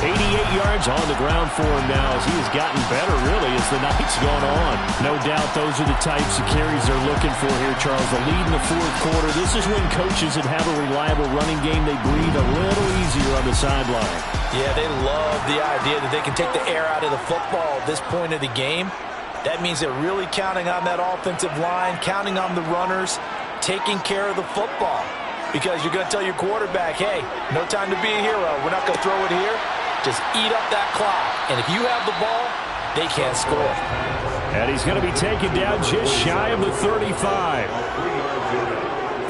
Speaker 2: 88 yards on the ground for him now as he has gotten better, really, as the night's gone on. No doubt those are the types of carries they're looking for here, Charles. The lead in the 4th quarter. This is when coaches that have a reliable running game, they breathe a little easier on the sideline.
Speaker 3: Yeah, they love the idea that they can take the air out of the football at this point of the game. That means they're really counting on that offensive line, counting on the runners, taking care of the football. Because you're going to tell your quarterback, hey, no time to be a hero. We're not going to throw it here. Just eat up that clock. And if you have the ball, they can't score.
Speaker 2: And he's going to be taken down just shy of the 35.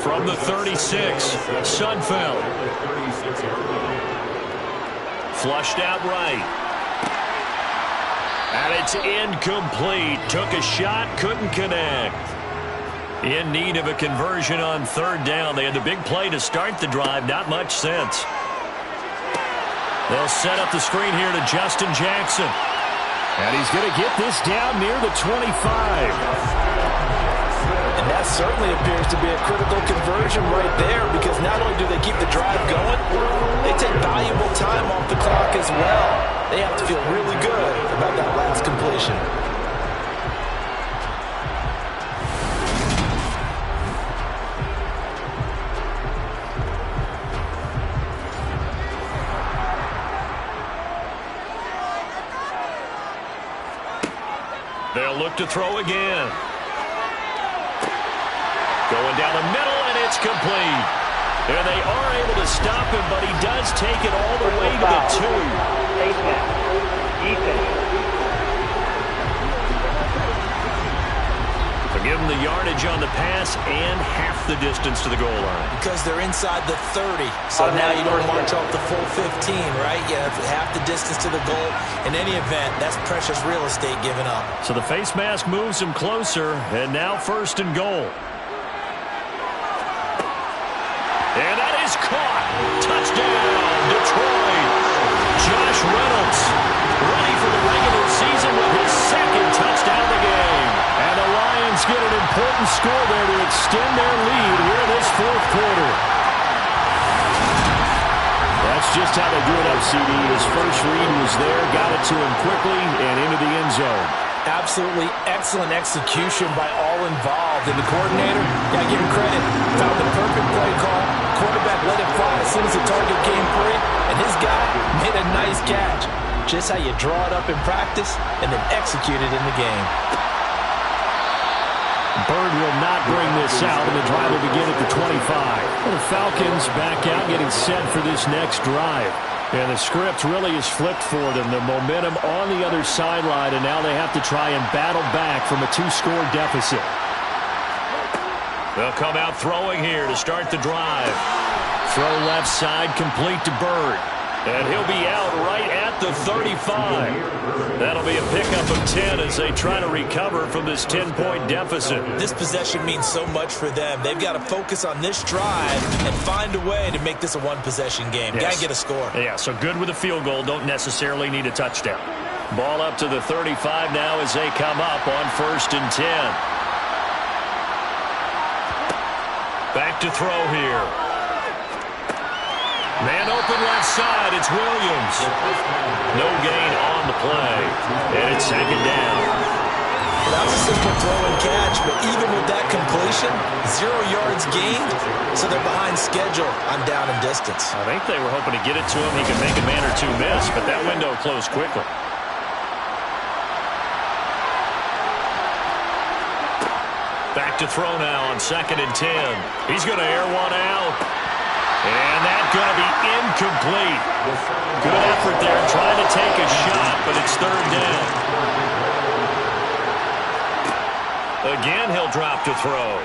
Speaker 2: From the 36, Sudfeld. Flushed out right. And it's incomplete. Took a shot, couldn't connect. In need of a conversion on 3rd down. They had the big play to start the drive. Not much sense. They'll set up the screen here to Justin Jackson. And he's going to get this down near the 25.
Speaker 3: And that certainly appears to be a critical conversion right there, because not only do they keep the drive going, they take valuable time off the clock as well. They have to feel really good about that last completion.
Speaker 2: They'll look to throw again. Going down the middle, and it's complete. And they are able to stop him, but he does take it all the way to the 2. They'll give him the yardage on the pass and half the distance to the goal line.
Speaker 3: Because they're inside the 30. So now you don't march off the full 15, right? You have half the distance to the goal. In any event, that's precious real estate given up.
Speaker 2: So the face mask moves him closer, and now 1st and goal. And that is caught. Touchdown, Detroit. Josh Reynolds ready for the regular season with his 2nd touchdown of the game. And the Lions get an important score there to extend their lead here this 4th quarter. That's just how they do it up, CD. His first read was there, got it to him quickly, and into the end zone.
Speaker 3: Absolutely excellent execution by all involved. And the coordinator, gotta give him credit, found the perfect play call. Quarterback let it fly as soon as the target came free, and his guy made a nice catch. Just how you draw it up in practice and then execute it in the game.
Speaker 2: Bird will not bring this out, and the drive will begin at the 25. The Falcons back out, getting set for this next drive. And the script really is flipped for them. The momentum on the other sideline, and now they have to try and battle back from a 2-score deficit. They'll come out throwing here to start the drive. Throw left side, complete to Bird. And he'll be out right at the 35. That'll be a pickup of 10 as they try to recover from this 10-point deficit.
Speaker 3: This possession means so much for them. They've got to focus on this drive and find a way to make this a one-possession game.
Speaker 2: Yes.
Speaker 3: Got to get a score.
Speaker 2: Yeah, so good with a field goal. Don't necessarily need a touchdown. Ball up to the 35 now as they come up on 1st and 10. Back to throw here. Man open left side. It's Williams. No gain on the play. And it's second down.
Speaker 4: That was a simple throw and catch, but even with that completion, 0 yards gained, so they're behind schedule on down and distance.
Speaker 2: I think they were hoping to get it to him. He could make a man or two miss, but that window closed quickly. Back to throw now on 2nd and 10. He's going to air one out. And that's going to be incomplete. Good effort there trying to take a shot, but it's 3rd down. Again, he'll drop to throw.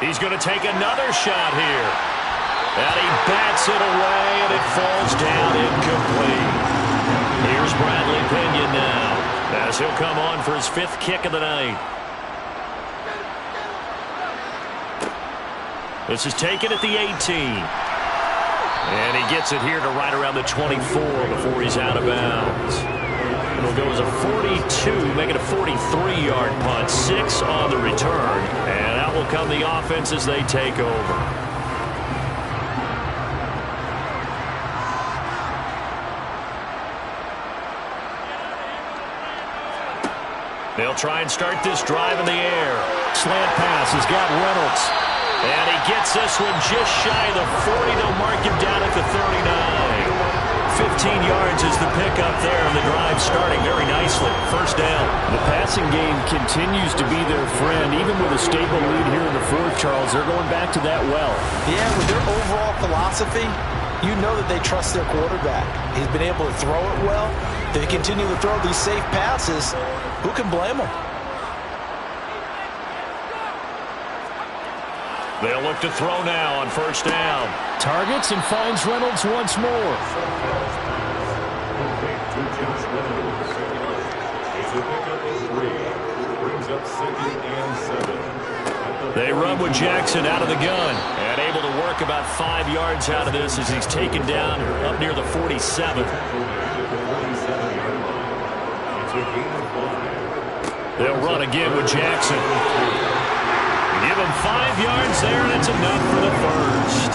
Speaker 2: He's going to take another shot here. And he bats it away, and it falls down incomplete. Here's Bradley Pinion now, as he'll come on for his 5th kick of the night. This is taken at the 18. And he gets it here to right around the 24 before he's out of bounds. It'll go as a 42, make it a 43-yard punt, 6 on the return. And out will come the offense as they take over. They'll try and start this drive in the air. Slant pass has got Reynolds. And he gets this one just shy of the 40. They'll mark him down at the 39. 15 yards is the pickup there, and the drive starting very nicely. 1st down.
Speaker 8: The passing game continues to be their friend. Even with a stable lead here in the 4th, Charles, they're going back to that well.
Speaker 4: Yeah, with their overall philosophy, you know that they trust their quarterback. He's been able to throw it well. They continue to throw these safe passes. Who can blame them?
Speaker 2: They'll look to throw now on 1st down.
Speaker 8: Targets and finds Reynolds once more.
Speaker 2: They run with Jackson out of the gun. And able to work about 5 yards out of this as he's taken down up near the 47. They'll run again with Jackson. Give him 5 yards there, and it's enough for the 1st.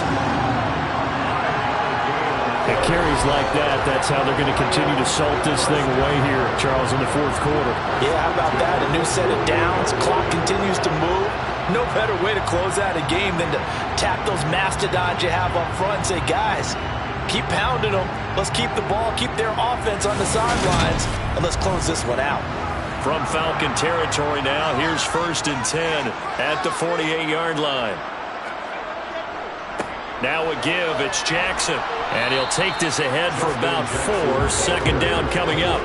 Speaker 8: It carries like that. That's how they're going to continue to salt this thing away here, Charles, in the 4th quarter.
Speaker 4: Yeah, how about that? A new set of downs. Clock continues to move. No better way to close out a game than to tap those mastodons you have up front and say, guys, keep pounding them. Let's keep the ball, keep their offense on the sidelines, and let's close this one out.
Speaker 2: From Falcon territory now, here's 1st and 10 at the 48-yard line. Now a give, it's Jackson. And he'll take this ahead for about 4. 2nd down coming up.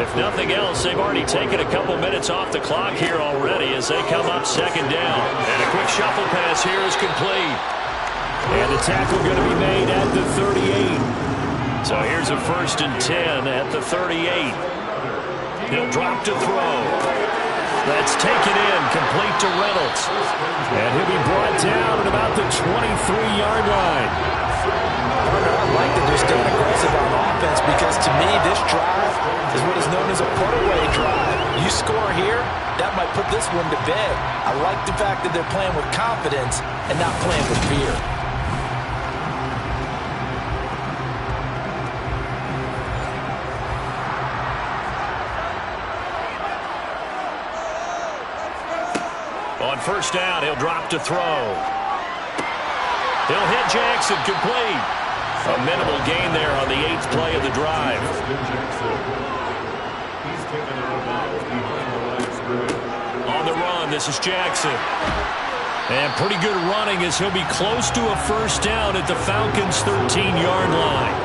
Speaker 2: If nothing else, they've already taken a couple minutes off the clock here already as they come up 2nd down. And a quick shuffle pass here is complete.
Speaker 8: And the tackle going to be made at the 38.
Speaker 2: So here's a 1st and 10 at the 38. He'll drop to throw. That's taken in, complete to Reynolds.
Speaker 8: And he'll be brought down at about the 23-yard line.
Speaker 4: I like that they're staying aggressive on offense because, to me, this drive is what is known as a put-away drive. You score here, that might put this one to bed. I like the fact that they're playing with confidence and not playing with fear.
Speaker 2: On 1st down, he'll drop to throw. He'll hit Jackson, complete. A minimal gain there on the 8th play of the drive. On the run, this is Jackson. And pretty good running as he'll be close to a 1st down at the Falcons' 13-yard line.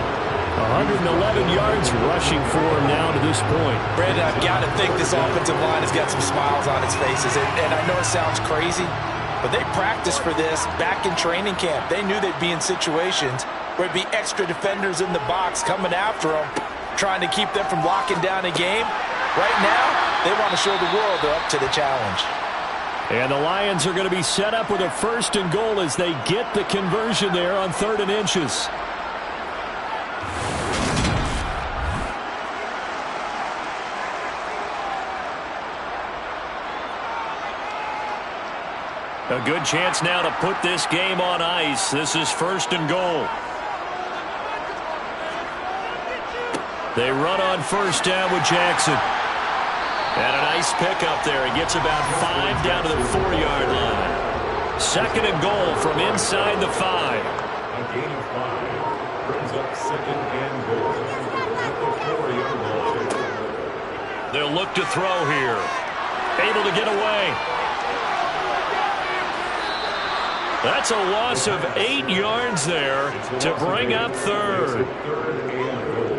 Speaker 8: 111 yards rushing for him now to this point.
Speaker 4: Brandon, I've got to think this offensive line has got some smiles on its faces. And I know it sounds crazy, but they practiced for this back in training camp. They knew they'd be in situations where it'd be extra defenders in the box coming after them, trying to keep them from locking down a game. Right now, they want to show the world they're up to the challenge.
Speaker 8: And the Lions are going to be set up with a 1st and goal as they get the conversion there on 3rd and inches.
Speaker 2: A good chance now to put this game on ice. This is 1st and goal. They run on 1st down with Jackson. And a nice pickup there. He gets about 5 down to the 4-yard line. 2nd and goal from inside the 5.
Speaker 5: A gain of 5 brings up 2nd and goal at the 4-yard line.
Speaker 2: They'll look to throw here. Able to get away. That's a loss of 8 yards there to bring up 3rd.
Speaker 5: 3rd and goal.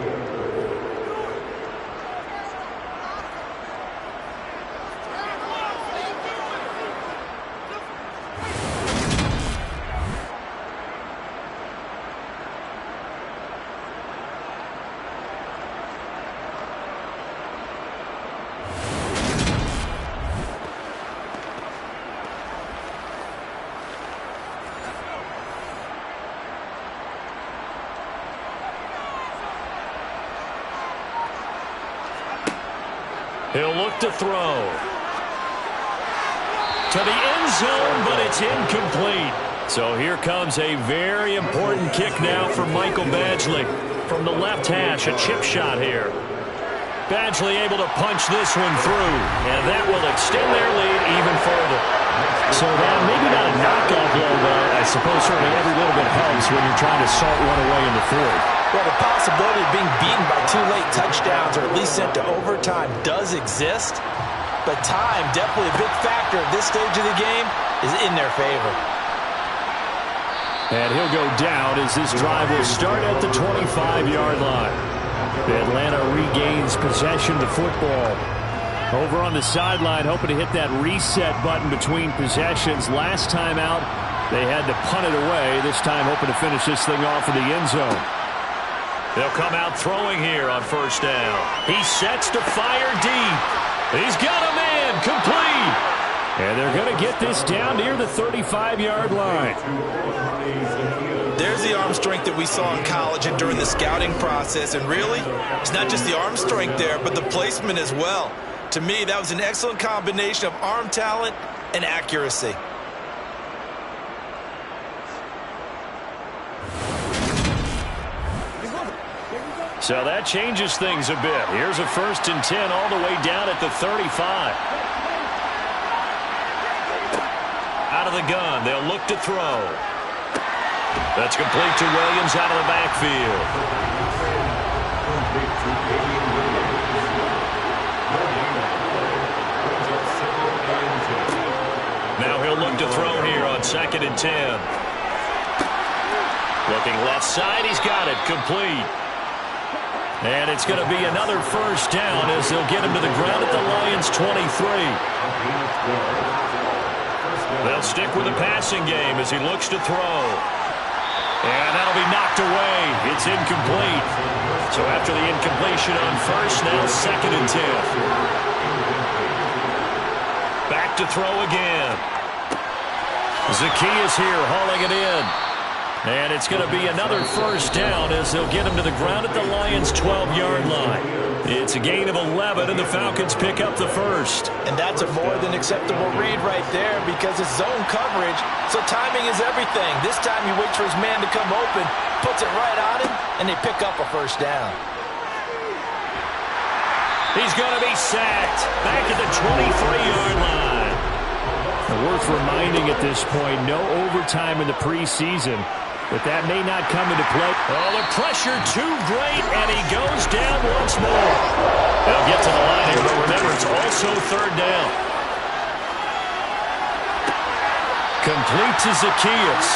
Speaker 2: He'll look to throw. To the end zone, but it's incomplete. So here comes a very important kick now for Michael Badgley. From the left hash, a chip shot here. Badgley able to punch this one through, and that will extend their lead even further.
Speaker 8: So that maybe not a knockout blow, but I suppose certainly every little bit helps when you're trying to salt one away in the 4th.
Speaker 3: Well, the possibility of being beaten by 2 late touchdowns or at least sent to overtime does exist, but time, definitely a big factor at this stage of the game, is in their favor.
Speaker 8: And he'll go down as this drive will start at the 25-yard line. Atlanta regains possession of the football. Over on the sideline, hoping to hit that reset button between possessions. Last time out, they had to punt it away. This time, hoping to finish this thing off in the end zone.
Speaker 2: They'll come out throwing here on 1st down. He sets to fire deep. He's got a man, complete.
Speaker 8: And they're going to get this down near the 35-yard line.
Speaker 3: There's the arm strength that we saw in college and during the scouting process. And really, it's not just the arm strength there, but the placement as well. To me, that was an excellent combination of arm talent and accuracy.
Speaker 2: So that changes things a bit. Here's a 1st and 10 all the way down at the 35. Out of the gun, they'll look to throw. That's complete to Williams out of the backfield. Now he'll look to throw here on 2nd and 10. Looking left side, he's got it, complete. And it's going to be another 1st down as they'll get him to the ground at the Lions' 23. They'll stick with the passing game as he looks to throw. And that'll be knocked away. It's incomplete. So after the incompletion on 1st, now 2nd and 10. Back to throw again. Zacchaeus here hauling it in. And it's going to be another 1st down as they'll get him to the ground at the Lions' 12-yard line. It's a gain of 11, and the Falcons pick up the 1st.
Speaker 3: And that's a more than acceptable read right there because it's zone coverage, so timing is everything. This time he waits for his man to come open, puts it right on him, and they pick up a 1st down.
Speaker 2: He's going to be sacked back at the 23-yard line.
Speaker 8: Worth reminding at this point, no overtime in the preseason, but that may not come into play.
Speaker 2: Oh, the pressure too great, and he goes down once more. They'll get to the line here, but remember, it's also 3rd down. Complete to Zacchaeus.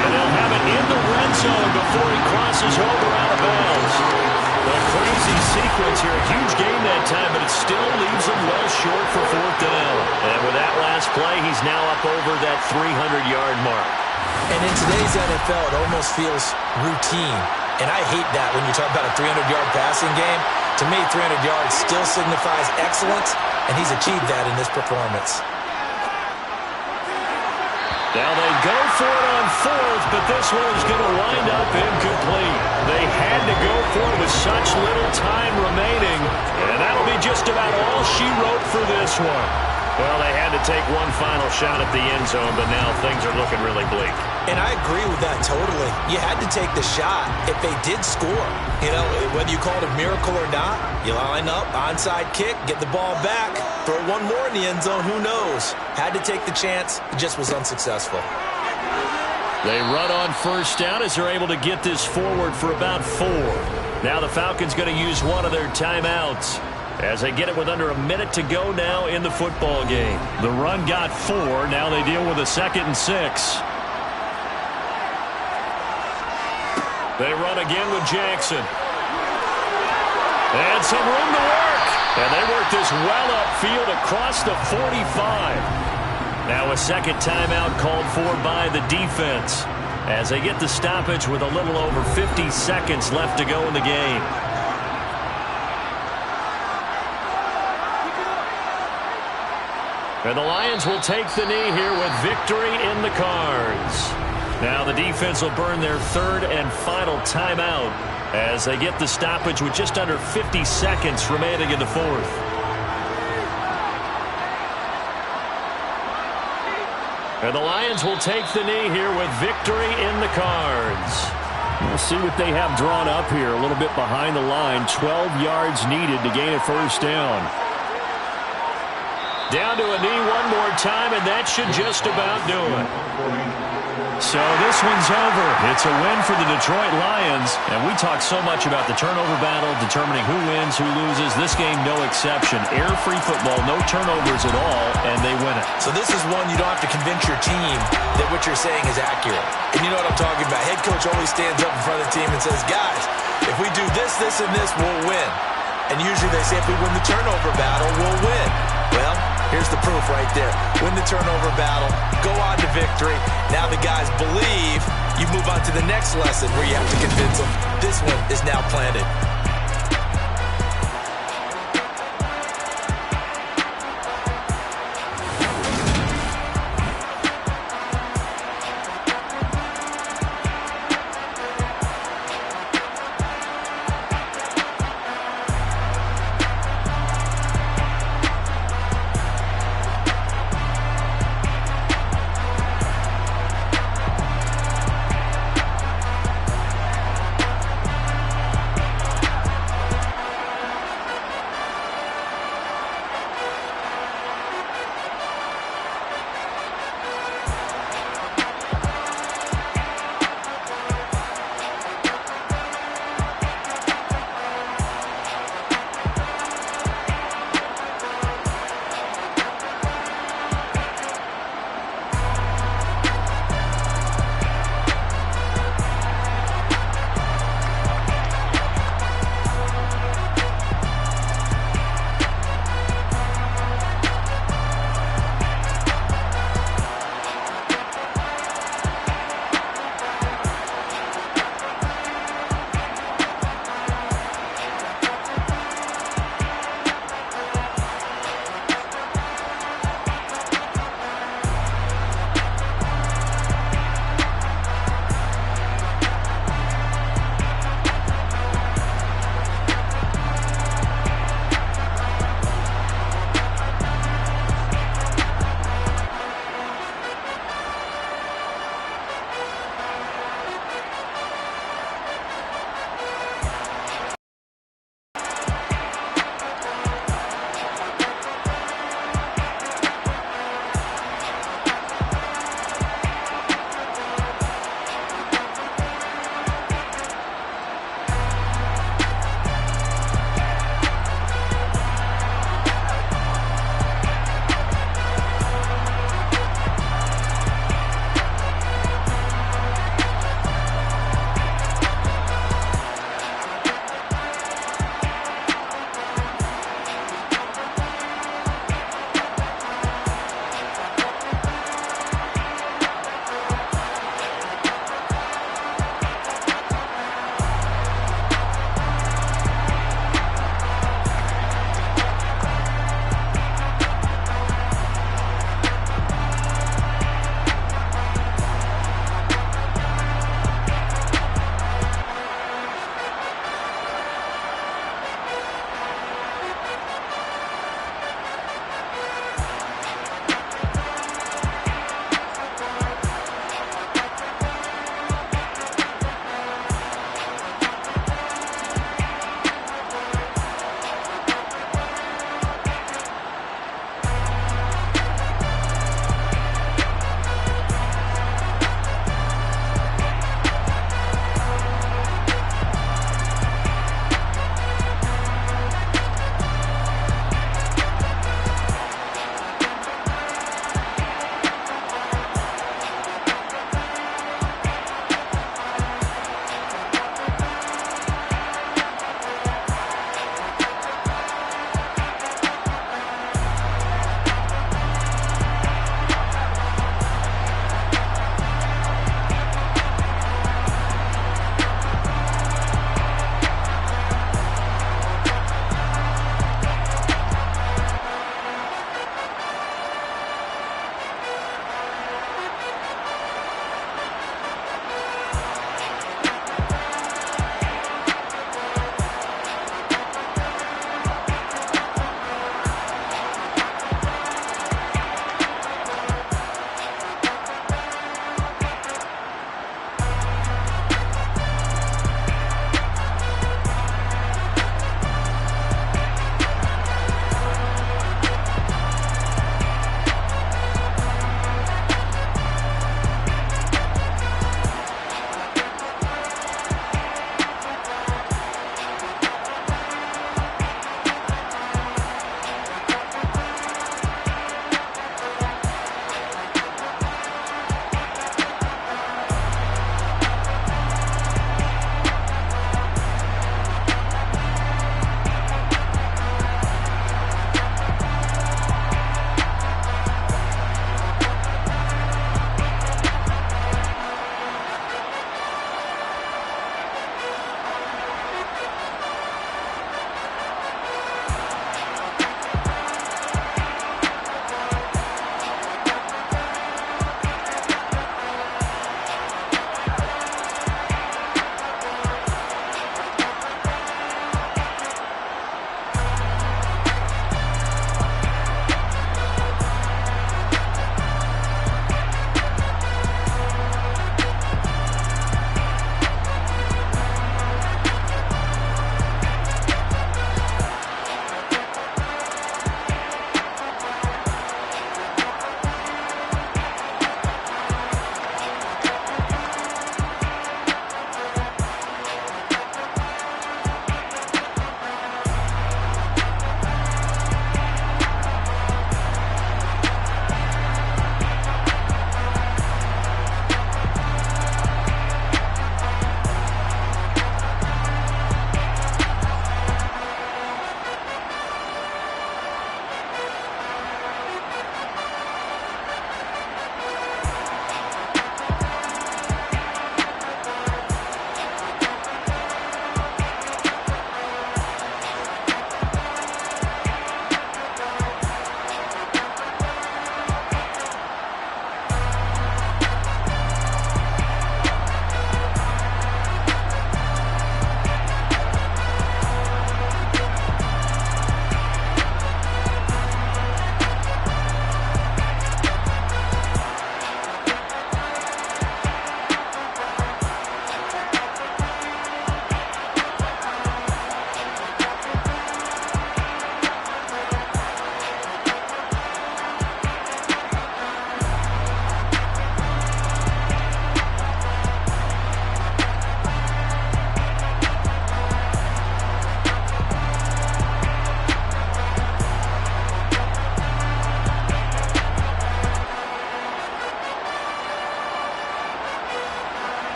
Speaker 2: And they'll have it in the red zone before he crosses over out of bounds. A crazy sequence here. A huge gain that time, but it still leaves him well short for 4th down. And with that last play, he's now up over that 300-yard mark.
Speaker 3: And in today's NFL, it almost feels routine. And I hate that when you talk about a 300-yard passing game. To me, 300 yards still signifies excellence, and he's achieved that in this performance.
Speaker 2: Now they go for it on 4th, but this one is going to wind up incomplete. They had to go for it with such little time remaining, and that'll be just about all she wrote for this one. Well, they had to take one final shot at the end zone, but now things are looking really bleak.
Speaker 4: And I agree with that totally. You had to take the shot if they did score. You know, whether you call it a miracle or not, you line up, onside kick, get the ball back, throw one more in the end zone, who knows? Had to take the chance, it just was unsuccessful.
Speaker 2: They run on first down as they're able to get this forward for about 4. Now the Falcons going to use one of their timeouts as they get it with under a minute to go now in the football game. The run got 4. Now they deal with a 2nd and 6. They run again with Jackson. And some room to work. And they work this well upfield across the 45. Now a second timeout called for by the defense as they get the stoppage with a little over 50 seconds left to go in the game. And the Lions will take the knee here with victory in the cards. Now the defense will burn their 3rd and final timeout as they get the stoppage with just under 50 seconds remaining in the 4th. And the Lions will take the knee here with victory in the cards. We'll see what they have drawn up here. A little bit behind the line. 12 yards needed to gain a first down. Down to a knee one more time, and that should just about do it. So this one's over. It's a win for the Detroit Lions. And we talk so much about the turnover battle, determining who wins, who loses. This game, no exception. Air-free football, no turnovers at all, and they win it.
Speaker 4: So this is one you don't have to convince your team that what you're saying is accurate. And you know what I'm talking about. Head coach always stands up in front of the team and says, guys, if we do this, this, and this, we'll win. And usually they say if we win the turnover battle, we'll win. Well, here's the proof right there. Win the turnover battle, go on to victory. Now the guys believe. You move on to the next lesson where you have to convince them this one is now planted.